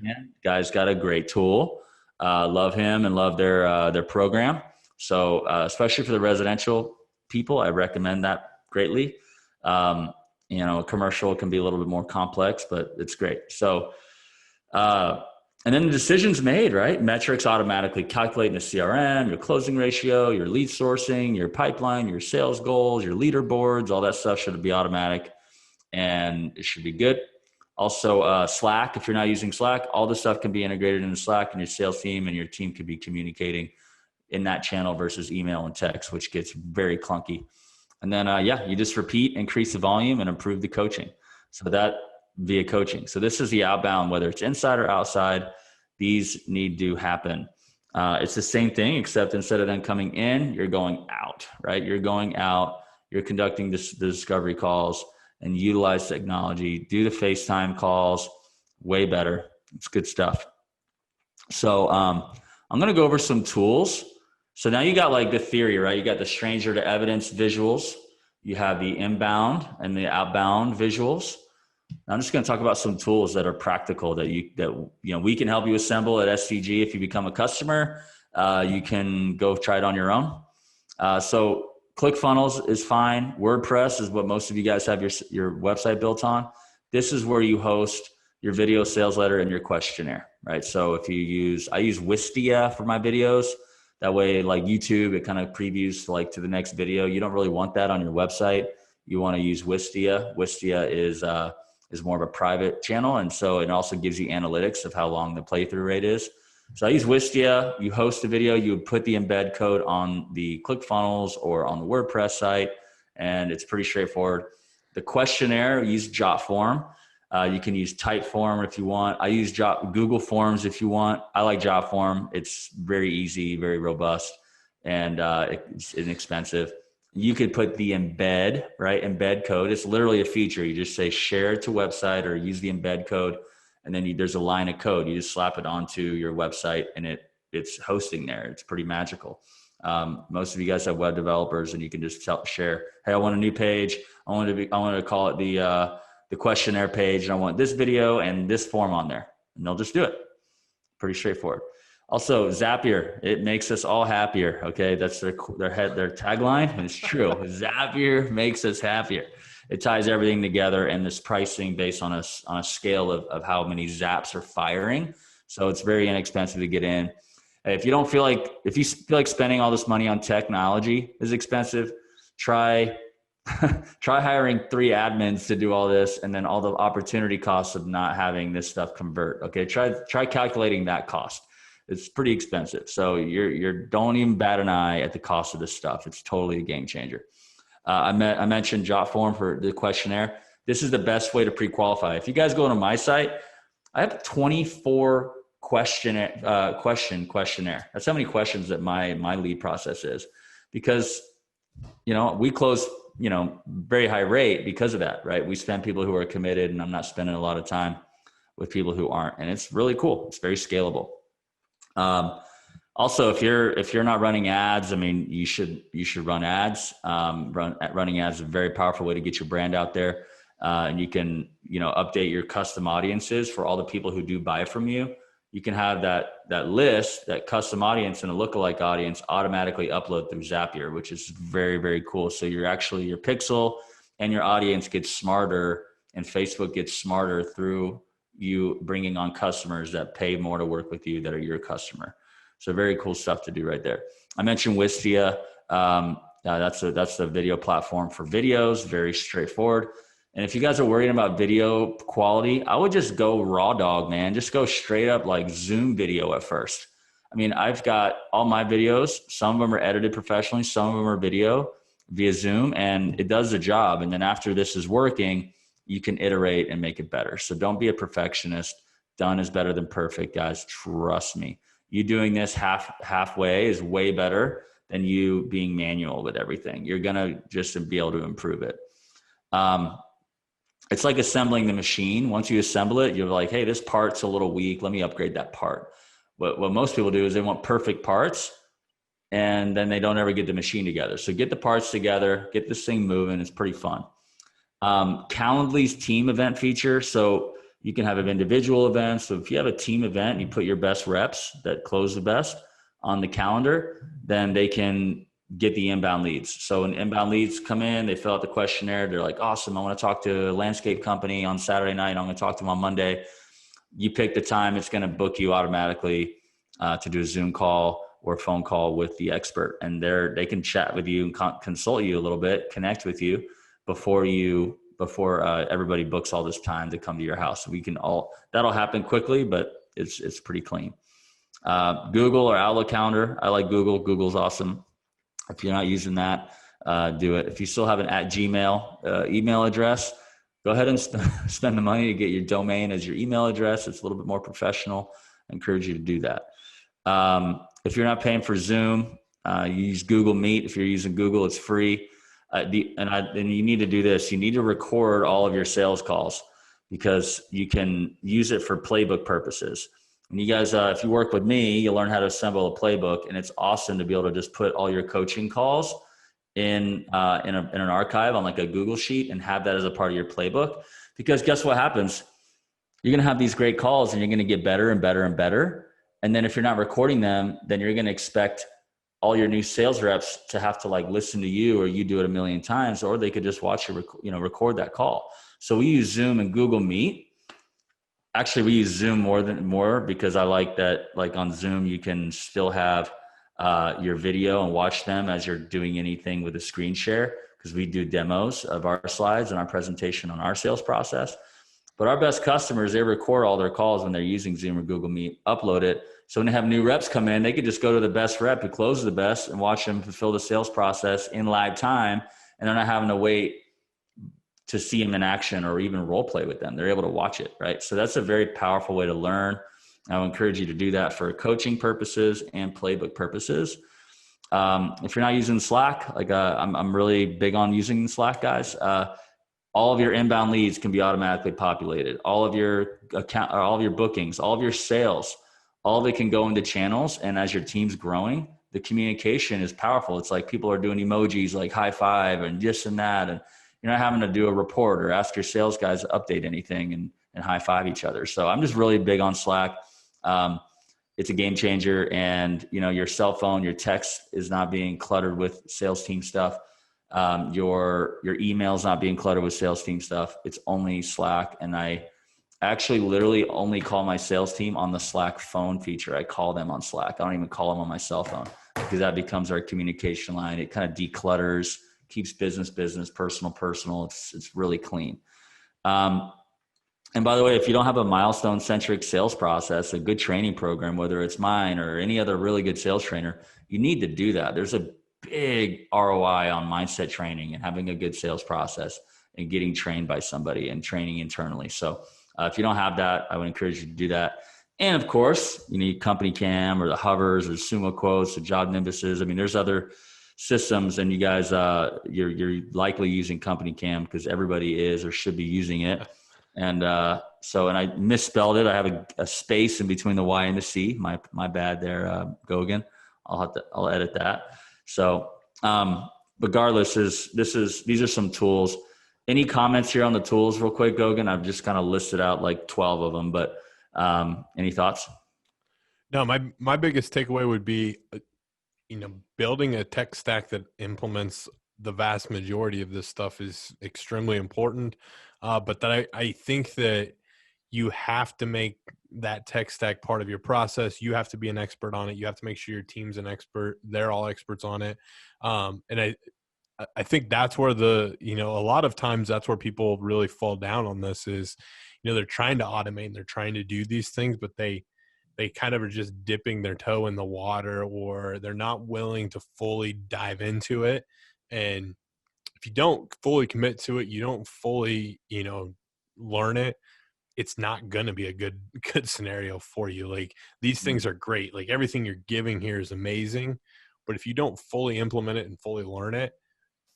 [SPEAKER 2] guy's got a great tool. Love him and love their program. So especially for the residential people, I recommend that greatly. Commercial can be a little bit more complex, but it's great. So and then the decision's made, right? Metrics automatically calculating the CRM, your closing ratio, your lead sourcing, your pipeline, your sales goals, your leaderboards, all that stuff should be automatic, and it should be good. Also, Slack, if you're not using Slack, all this stuff can be integrated into Slack, and your sales team and your team can be communicating in that channel versus email and text, which gets very clunky. And then, you just repeat, increase the volume, and improve the coaching. So that via coaching. So this is the outbound, whether it's inside or outside, these need to happen. It's the same thing, except instead of them coming in, you're going out, right? You're going out, you're conducting the discovery calls, and utilize technology, do the FaceTime calls, way better. It's good stuff. So I'm going to go over some tools. So now you got like the theory, right? You got the stranger to evidence visuals. You have the inbound and the outbound visuals. I'm just going to talk about some tools that are practical that we can help you assemble at STG. If you become a customer, you can go try it on your own. So ClickFunnels is fine. WordPress is what most of you guys have your website built on. This is where you host your video sales letter and your questionnaire, right? So if I use Wistia for my videos. That way, like YouTube, it kind of previews to the next video. You don't really want that on your website. You want to use Wistia. Wistia is more of a private channel. And so it also gives you analytics of how long the playthrough rate is. So I use Wistia. You host a video, you would put the embed code on the ClickFunnels or on the WordPress site, and it's pretty straightforward. The questionnaire, use JotForm. You can use Typeform if you want. I use Google Forms if you want. I like JotForm. It's very easy, very robust, and it's inexpensive. You could put the embed, right? Embed code. It's literally a feature. You just say share to website or use the embed code. And then there's a line of code. You just slap it onto your website and it's hosting there. It's pretty magical. Most of you guys have web developers and you can just share, hey, I want a new page. I want to call it the questionnaire page. And I want this video and this form on there. And they'll just do it. Pretty straightforward. Also, Zapier, it makes us all happier. Okay, that's their tagline, and it's true. Zapier makes us happier. It ties everything together, and this pricing based on a scale of how many zaps are firing. So it's very inexpensive to get in. If you feel like spending all this money on technology is expensive, try hiring 3 admins to do all this, and then all the opportunity costs of not having this stuff convert. Okay, try calculating that cost. It's pretty expensive. So you're don't even bat an eye at the cost of this stuff. It's totally a game changer. I mentioned JotForm for the questionnaire. This is the best way to pre-qualify. If you guys go to my site, I have 24 questionnaire. That's how many questions that my lead process is, because, we close, very high rate because of that, right? We spend people who are committed, and I'm not spending a lot of time with people who aren't. And it's really cool. It's very scalable. Also, if you're not running ads, I mean, you should run ads. Running ads is a very powerful way to get your brand out there. And you can, update your custom audiences for all the people who do buy from you. You can have that list, that custom audience and a lookalike audience automatically upload through Zapier, which is very, very cool. So your pixel and your audience gets smarter, and Facebook gets smarter through you bringing on customers that pay more to work with you that are your customer. So very cool stuff to do right there. I mentioned Wistia. That's the video platform for videos, very straightforward. And if you guys are worried about video quality, I would just go raw dog, man. Just go straight up like Zoom video at first. I mean, I've got all my videos. Some of them are edited professionally. Some of them are video via Zoom, and it does the job. And then after this is working, you can iterate and make it better. So don't be a perfectionist. Done is better than perfect, guys. Trust me. You doing this halfway is way better than you being manual with everything. You're going to just be able to improve it. It's like assembling the machine. Once you assemble it, you're like, hey, this part's a little weak. Let me upgrade that part. What most people do is they want perfect parts, and then they don't ever get the machine together. So get the parts together, get this thing moving. It's pretty fun. Calendly's team event feature. So you can have individual events. So if you have a team event and you put your best reps that close the best on the calendar, then they can get the inbound leads. So when inbound leads come in, they fill out the questionnaire. They're like, awesome, I want to talk to a landscape company on Saturday night. I'm going to talk to them on Monday. You pick the time, it's going to book you automatically to do a Zoom call or phone call with the expert. And they can chat with you and consult you a little bit, connect with you before everybody books all this time to come to your house. So that'll happen quickly, but it's pretty clean. Google or Outlook calendar. I like Google. Google's awesome. If you're not using that, do it. If you still have an @Gmail email address, go ahead and spend the money to get your domain as your email address. It's a little bit more professional. I encourage you to do that. If you're not paying for Zoom, you use Google Meet. If you're using Google, it's free. And you need to do this. You need to record all of your sales calls, because you can use it for playbook purposes. And you guys, if you work with me, you'll learn how to assemble a playbook, and it's awesome to be able to just put all your coaching calls in an archive on like a Google sheet and have that as a part of your playbook. Because guess what happens? You're going to have these great calls, and you're going to get better and better and better. And then if you're not recording them, then you're going to expect all your new sales reps to have to like listen to you, or you do it a million times, or they could just watch you, record that call. So we use Zoom and Google Meet. Actually, we use Zoom more because I like that, like on Zoom, you can still have your video and watch them as you're doing anything with a screen share, because we do demos of our slides and our presentation on our sales process. But our best customers, they record all their calls when they're using Zoom or Google Meet, upload it. So when they have new reps come in, they could just go to the best rep who closes the best and watch them fulfill the sales process in live time. And they're not having to wait to see them in action or even role play with them. They're able to watch it, right? So that's a very powerful way to learn. I would encourage you to do that for coaching purposes and playbook purposes. If you're not using Slack, like I'm really big on using Slack, guys. All of your inbound leads can be automatically populated. All of your account, or all of your bookings, all of your sales, all of it can go into channels. And as your team's growing, the communication is powerful. It's like people are doing emojis like high five and this and that. And you're not having to do a report or ask your sales guys to update anything and high five each other. So I'm just really big on Slack. It's a game changer, and your cell phone, your text is not being cluttered with sales team stuff. Your email's not being cluttered with sales team stuff. It's only Slack. And I actually literally only call my sales team on the Slack phone feature. I call them on Slack. I don't even call them on my cell phone, because that becomes our communication line. It kind of declutters, keeps business, personal. It's really clean. And by the way, if you don't have a milestone-centric sales process, a good training program, whether it's mine or any other really good sales trainer, you need to do that. There's a big ROI on mindset training and having a good sales process and getting trained by somebody and training internally. So if you don't have that, I would encourage you to do that. And of course, you need Company Cam or the Hovers or Sumo Quotes, the Job Nimbuses. I mean, there's other systems, and you guys, you're likely using Company Cam because everybody is or should be using it. And and I misspelled it. I have a space in between the Y and the C. My bad there, Gogan. I'll edit that. So regardless, these are some tools. Any comments here on the tools real quick, Gogan? I've just kind of listed out like 12 of them, but any thoughts?
[SPEAKER 1] No, my biggest takeaway would be, building a tech stack that implements the vast majority of this stuff is extremely important. But that I think that you have to make that tech stack part of your process. You have to be an expert on it. You have to make sure your team's an expert. They're all experts on it. And I think that's where a lot of times that's where people really fall down on this is, they're trying to automate and they're trying to do these things, but they kind of are just dipping their toe in the water, or they're not willing to fully dive into it. And if you don't fully commit to it, you don't fully, learn it, it's not going to be a good scenario for you. Like, these things are great. Like, everything you're giving here is amazing, but if you don't fully implement it and fully learn it,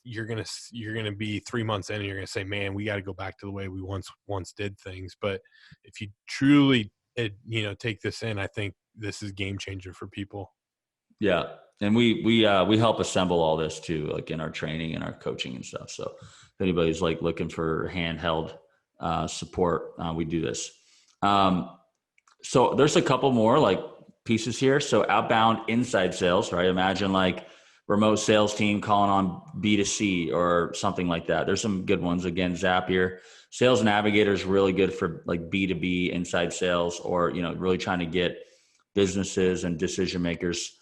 [SPEAKER 1] you're going to be 3 months in and you're going to say, man, we got to go back to the way we once did things. But if you truly, take this in, I think this is game changer for people.
[SPEAKER 2] Yeah. And we help assemble all this too, like in our training and our coaching and stuff. So if anybody's like looking for handheld support, we do this. So there's a couple more like pieces here. So outbound inside sales, right? Imagine like remote sales team calling on B2C or something like that. There's some good ones. Again, Zapier. Sales Navigator is really good for like B2B inside sales, or, really trying to get businesses and decision makers.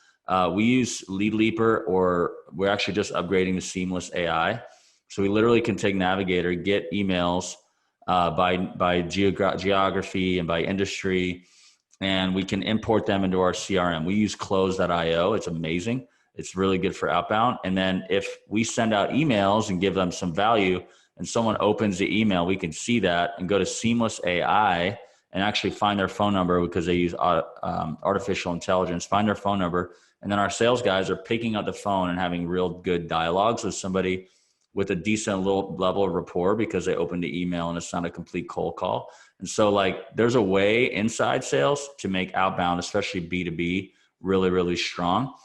[SPEAKER 2] We use Lead Leaper, or we're actually just upgrading to Seamless AI. So we literally can take Navigator, get emails by geography and by industry, and we can import them into our CRM. We use Close.io. It's amazing. It's really good for outbound. And then if we send out emails and give them some value and someone opens the email, we can see that and go to Seamless AI and actually find their phone number, because they use artificial intelligence, find their phone number. And then our sales guys are picking up the phone and having real good dialogues with somebody with a decent little level of rapport, because they opened the email and it's not a complete cold call. And so like there's a way inside sales to make outbound, especially B2B, really, really strong.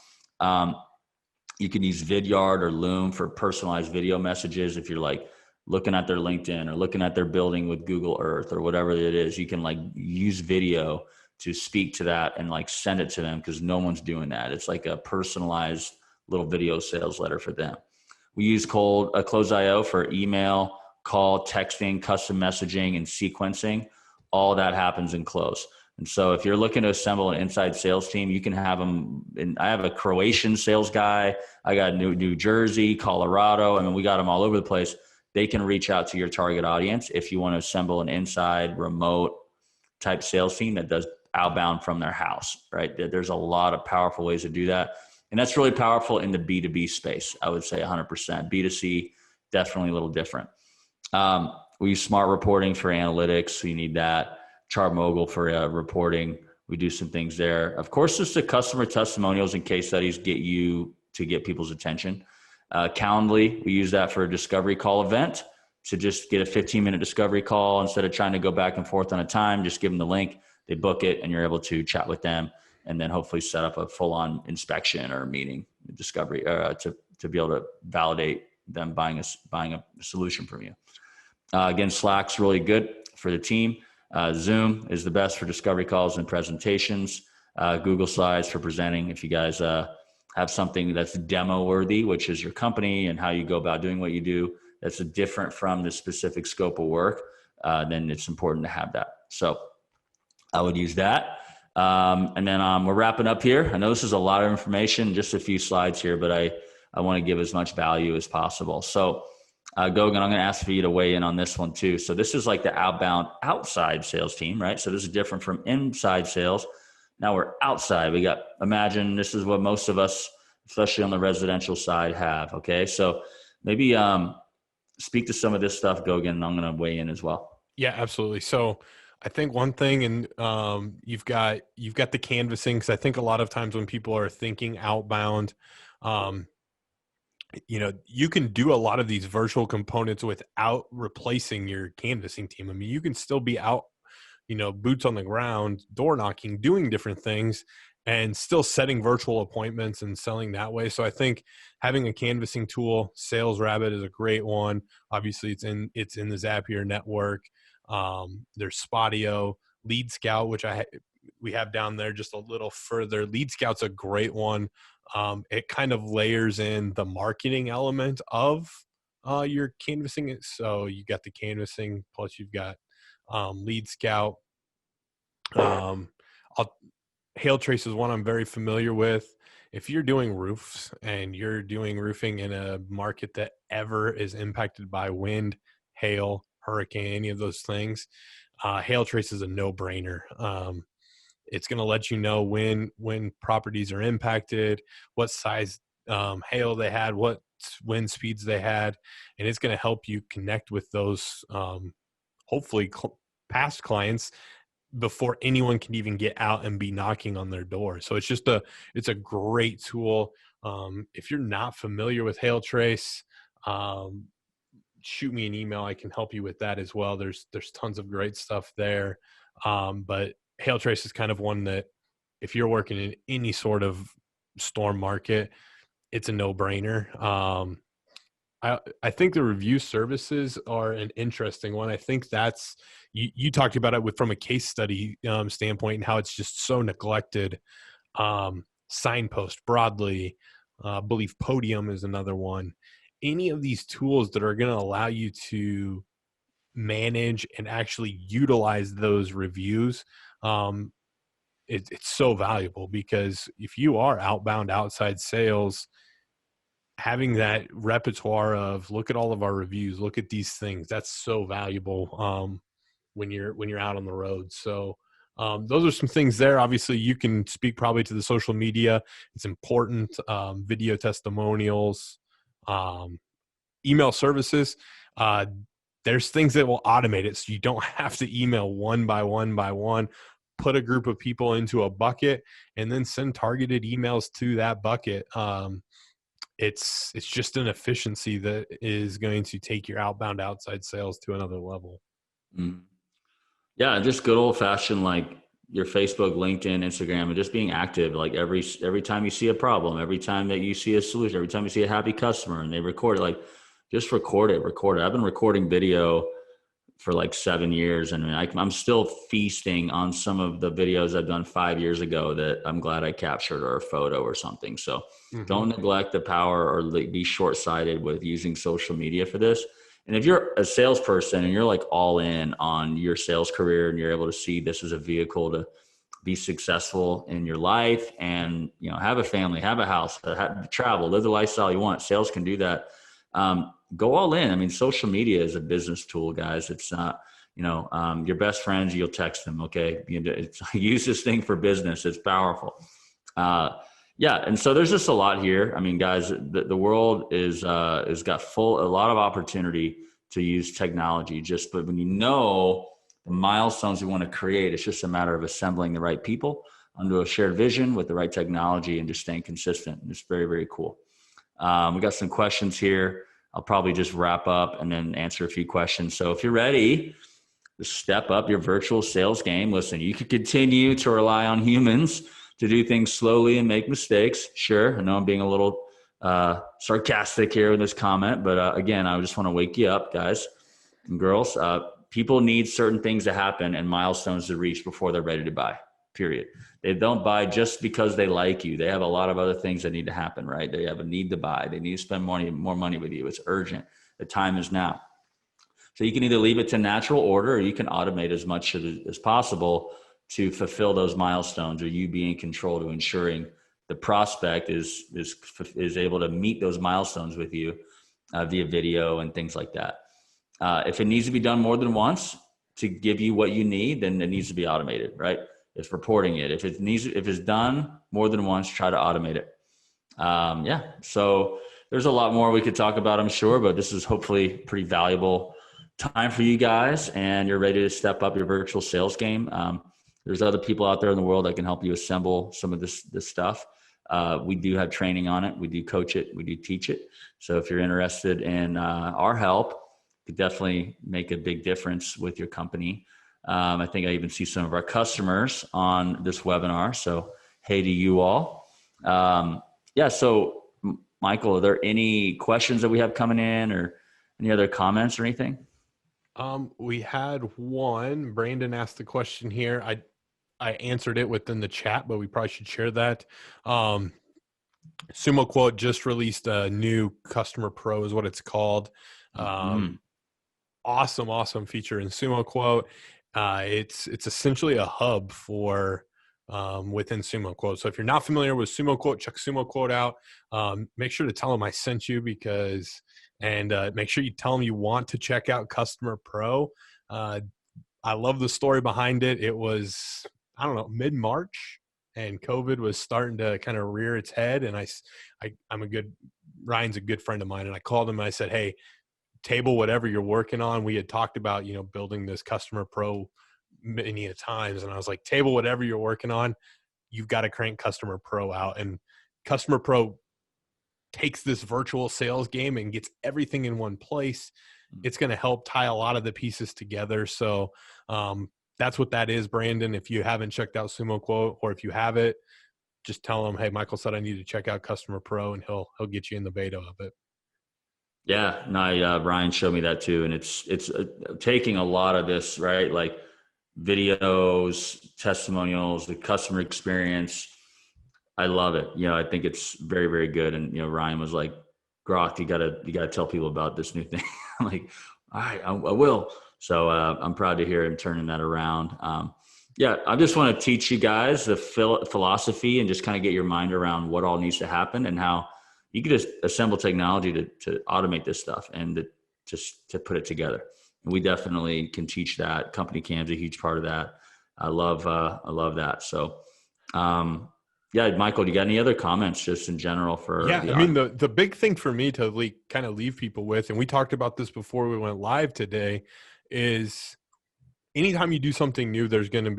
[SPEAKER 2] You can use Vidyard or Loom for personalized video messages. If you're like looking at their LinkedIn or looking at their building with Google Earth or whatever it is, you can like use video to speak to that and like send it to them, because no one's doing that. It's like a personalized little video sales letter for them. We use Close.io for email, call, texting, custom messaging, and sequencing. All that happens in Close. And so if you're looking to assemble an inside sales team, you can have them. I have a Croatian sales guy. I got New Jersey, Colorado. I mean, we got them all over the place. They can reach out to your target audience if you want to assemble an inside remote type sales team that does outbound from their house, right? There's a lot of powerful ways to do that. And that's really powerful in the B2B space. I would say 100%. B2C, definitely a little different. We use Smart Reporting for analytics. So you need that. ChartMogul for reporting. We do some things there. Of course, just the customer testimonials and case studies get people's attention. Calendly, we use that for a discovery call event, to just get a 15-minute discovery call. Instead of trying to go back and forth on a time, just give them the link, they book it, and you're able to chat with them, and then hopefully set up a full-on inspection or meeting, discovery, to be able to validate them buying a solution from you. Again, Slack's really good for the team. Zoom is the best for discovery calls and presentations. Google Slides for presenting. If you guys have something that's demo worthy, which is your company and how you go about doing what you do, that's different from the specific scope of work, then it's important to have that. So I would use that. And then we're wrapping up here. I know this is a lot of information, just a few slides here, but I want to give as much value as possible. So Gogan, I'm going to ask for you to weigh in on this one too. So this is like the outbound outside sales team, right? So this is different from inside sales. Now we're outside. Imagine this is what most of us, especially on the residential side, have. Okay. So maybe speak to some of this stuff, Gogan, and I'm going to weigh in as well.
[SPEAKER 1] Yeah, absolutely. So I think one thing, and you've got the canvassing, because I think a lot of times when people are thinking outbound, um, you can do a lot of these virtual components without replacing your canvassing team. I mean, you can still be out, boots on the ground, door knocking, doing different things, and still setting virtual appointments and selling that way. So I think having a canvassing tool, Sales Rabbit is a great one. Obviously, it's in the Zapier network. There's Spotio, Lead Scout, which we have down there just a little further. Lead Scout's a great one. It kind of layers in the marketing element of your canvassing. So you got the canvassing, plus you've got Lead Scout. Hail Trace is one I'm very familiar with. If you're doing roofs and you're doing roofing in a market that ever is impacted by wind, hail, hurricane, any of those things, Hail Trace is a no-brainer. It's going to let you know when properties are impacted, what size hail they had, what wind speeds they had, and it's going to help you connect with those hopefully past clients before anyone can even get out and be knocking on their door. So it's a great tool. If you're not familiar with Hail Trace, shoot me an email. I can help you with that as well. There's tons of great stuff there. But Hail Trace is kind of one that if you're working in any sort of storm market, it's a no-brainer. I think the review services are an interesting one. I think that's you talked about it from a case study standpoint and how it's just so neglected. Signpost, Broadly, I believe Podium is another one. Any of these tools that are going to allow you to manage and actually utilize those reviews, it's so valuable, because if you are outbound outside sales, having that repertoire of look at all of our reviews, look at these things, that's so valuable when you're out on the road. So those are some things there. Obviously, you can speak probably to the social media. It's important. Video testimonials, email services. There's things that will automate it, so you don't have to email one by one by one. Put a group of people into a bucket and then send targeted emails to that bucket. It's just an efficiency that is going to take your outbound outside sales to another level.
[SPEAKER 2] Mm-hmm. Yeah, just good old fashioned, like your Facebook, LinkedIn, Instagram, and just being active. Like every time you see a problem, every time that you see a solution, every time you see a happy customer and they record it, like just record it. I've been recording video for like 7 years, and I'm still feasting on some of the videos I've done 5 years ago that I'm glad I captured, or a photo or something. So don't neglect the power or be short-sighted with using social media for this. And if you're a salesperson and you're like all in on your sales career and you're able to see this as a vehicle to be successful in your life and, have a family, have a house, travel, live the lifestyle you want, sales can do that. Go all in. I mean, social media is a business tool, guys. It's not, your best friends, you'll text them. Okay. Use this thing for business. It's powerful. Yeah. And so there's just a lot here. I mean, guys, the world is got a lot of opportunity to use technology, but when the milestones we want to create, it's just a matter of assembling the right people under a shared vision with the right technology and just staying consistent. It's very, very cool. We got some questions here. I'll probably just wrap up and then answer a few questions. So if you're ready to step up your virtual sales game, listen, you can continue to rely on humans to do things slowly and make mistakes. Sure, I know I'm being a little sarcastic here with this comment, but again, I just want to wake you up, guys and girls. People need certain things to happen and milestones to reach before they're ready to buy, period. They don't buy just because they like you. They have a lot of other things that need to happen, right? They have a need to buy. They need to spend more money with you. It's urgent. The time is now. So you can either leave it to natural order, or you can automate as much as possible to fulfill those milestones, or you be in control to ensuring the prospect is able to meet those milestones with you via video and things like that. If it needs to be done more than once to give you what you need, then it needs to be automated, right? It's reporting it. If it's done more than once, try to automate it. So there's a lot more we could talk about, I'm sure, but this is hopefully pretty valuable time for you guys, and you're ready to step up your virtual sales game. There's other people out there in the world that can help you assemble some of this stuff. We do have training on it. We do coach it. We do teach it. So if you're interested in our help, it could definitely make a big difference with your company. I think I even see some of our customers on this webinar. So hey to you all. So Michael, are there any questions that we have coming in or any other comments or anything?
[SPEAKER 1] We had one. Brandon asked the question here. I answered it within the chat, but we probably should share that. Sumo Quote just released a new Customer Pro is what it's called. Awesome feature in Sumo Quote. It's essentially a hub for within Sumo Quote. So if you're not familiar with Sumo Quote, check Sumo Quote out. Make sure to tell them I sent you and make sure you tell them you want to check out Customer Pro. I love the story behind it. It was, I don't know, mid-March, and COVID was starting to kind of rear its head. And Ryan's a good friend of mine. And I called him and I said, hey, table whatever you're working on. We had talked about, building this Customer Pro many times. And I was like, table whatever you're working on. You've got to crank Customer Pro out. And Customer Pro takes this virtual sales game and gets everything in one place. It's going to help tie a lot of the pieces together. So that's what that is, Brandon. If you haven't checked out Sumo Quote, or if you have it, just tell him, hey, Michael said I need to check out Customer Pro, and he'll get you in the beta of it.
[SPEAKER 2] Yeah, no, Ryan showed me that too. And it's taking a lot of this, right? Like videos, testimonials, the customer experience. I love it. I think it's very, very good. And, Ryan was like, Groth, you gotta tell people about this new thing. I'm like, all right, I will. So I'm proud to hear him turning that around. I just want to teach you guys the philosophy and just kind of get your mind around what all needs to happen and how you can just assemble technology to automate this stuff and to put it together. And we definitely can teach that. Company Cam's a huge part of that. I love that. So, Michael, do you got any other comments just in general for?
[SPEAKER 1] The big thing for me to kind of leave people with, and we talked about this before we went live today, is anytime you do something new, there's going to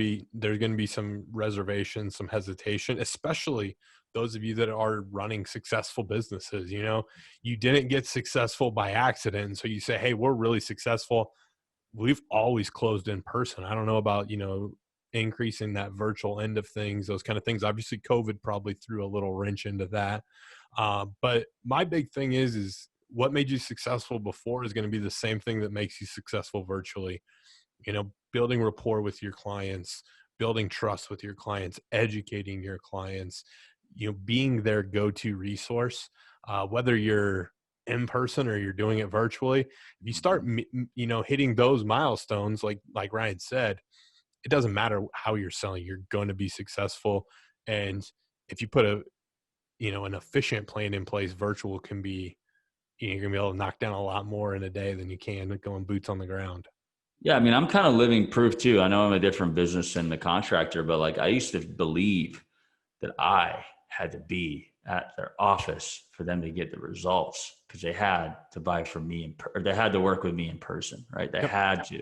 [SPEAKER 1] be some reservation, some hesitation, especially those of you that are running successful businesses. You didn't get successful by accident. So you say, hey, we're really successful. We've always closed in person. I don't know about, increasing that virtual end of things, those kind of things. Obviously COVID probably threw a little wrench into that. But my big thing is what made you successful before is going to be the same thing that makes you successful virtually. Building rapport with your clients, building trust with your clients, educating your clients, being their go-to resource, whether you're in person or you're doing it virtually. If you start, hitting those milestones, like Ryan said, it doesn't matter how you're selling, you're going to be successful. And if you put an efficient plan in place, virtual can be, you're going to be able to knock down a lot more in a day than you can going boots on the ground.
[SPEAKER 2] Yeah. I mean, I'm kind of living proof too. I know I'm a different business than the contractor, but I used to believe that I had to be at their office for them to get the results because they had to buy from me or they had to work with me in person, right? They had to.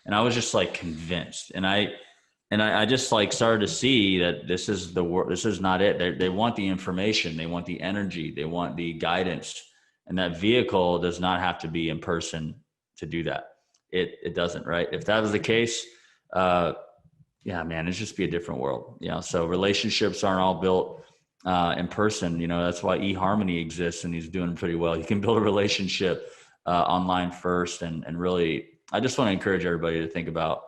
[SPEAKER 2] And I was just convinced. And I just started to see that this is not it. They want the information. They want the energy. They want the guidance. And that vehicle does not have to be in person to do that. It doesn't, right? If that was the case, it'd just be a different world. So relationships aren't all built in person. That's why eHarmony exists and he's doing pretty well. You can build a relationship online first and really, I just want to encourage everybody to think about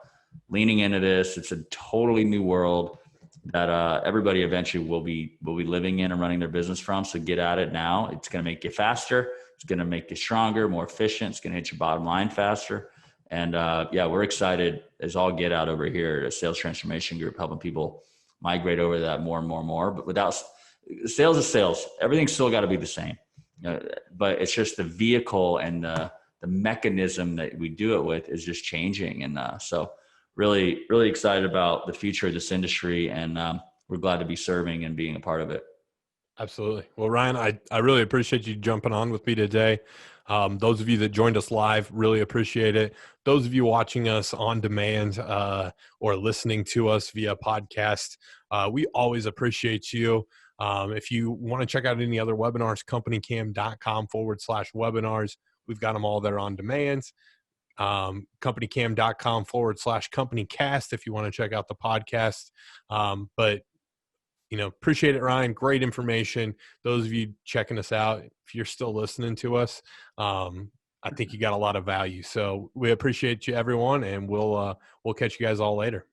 [SPEAKER 2] leaning into this. It's a totally new world that everybody eventually will be living in and running their business from. So get at it now. It's going to make you faster. It's going to make you stronger, more efficient. It's going to hit your bottom line faster. And we're excited as all get out over here at Sales Transformation Group, helping people migrate over that more and more and more. But without sales is sales, everything's still got to be the same. but it's just the vehicle and the mechanism that we do it with is just changing. And so really, really excited about the future of this industry. And we're glad to be serving and being a part of it.
[SPEAKER 1] Absolutely. Well, Ryan, I really appreciate you jumping on with me today. Those of you that joined us live, really appreciate it. Those of you watching us on demand or listening to us via podcast, we always appreciate you. If you want to check out any other webinars, companycam.com/webinars. We've got them all there on demand. Companycam.com/companycast if you want to check out the podcast. But appreciate it, Ryan. Great information. Those of you checking us out, if you're still listening to us, I think you got a lot of value. So we appreciate you, everyone, and we'll catch you guys all later.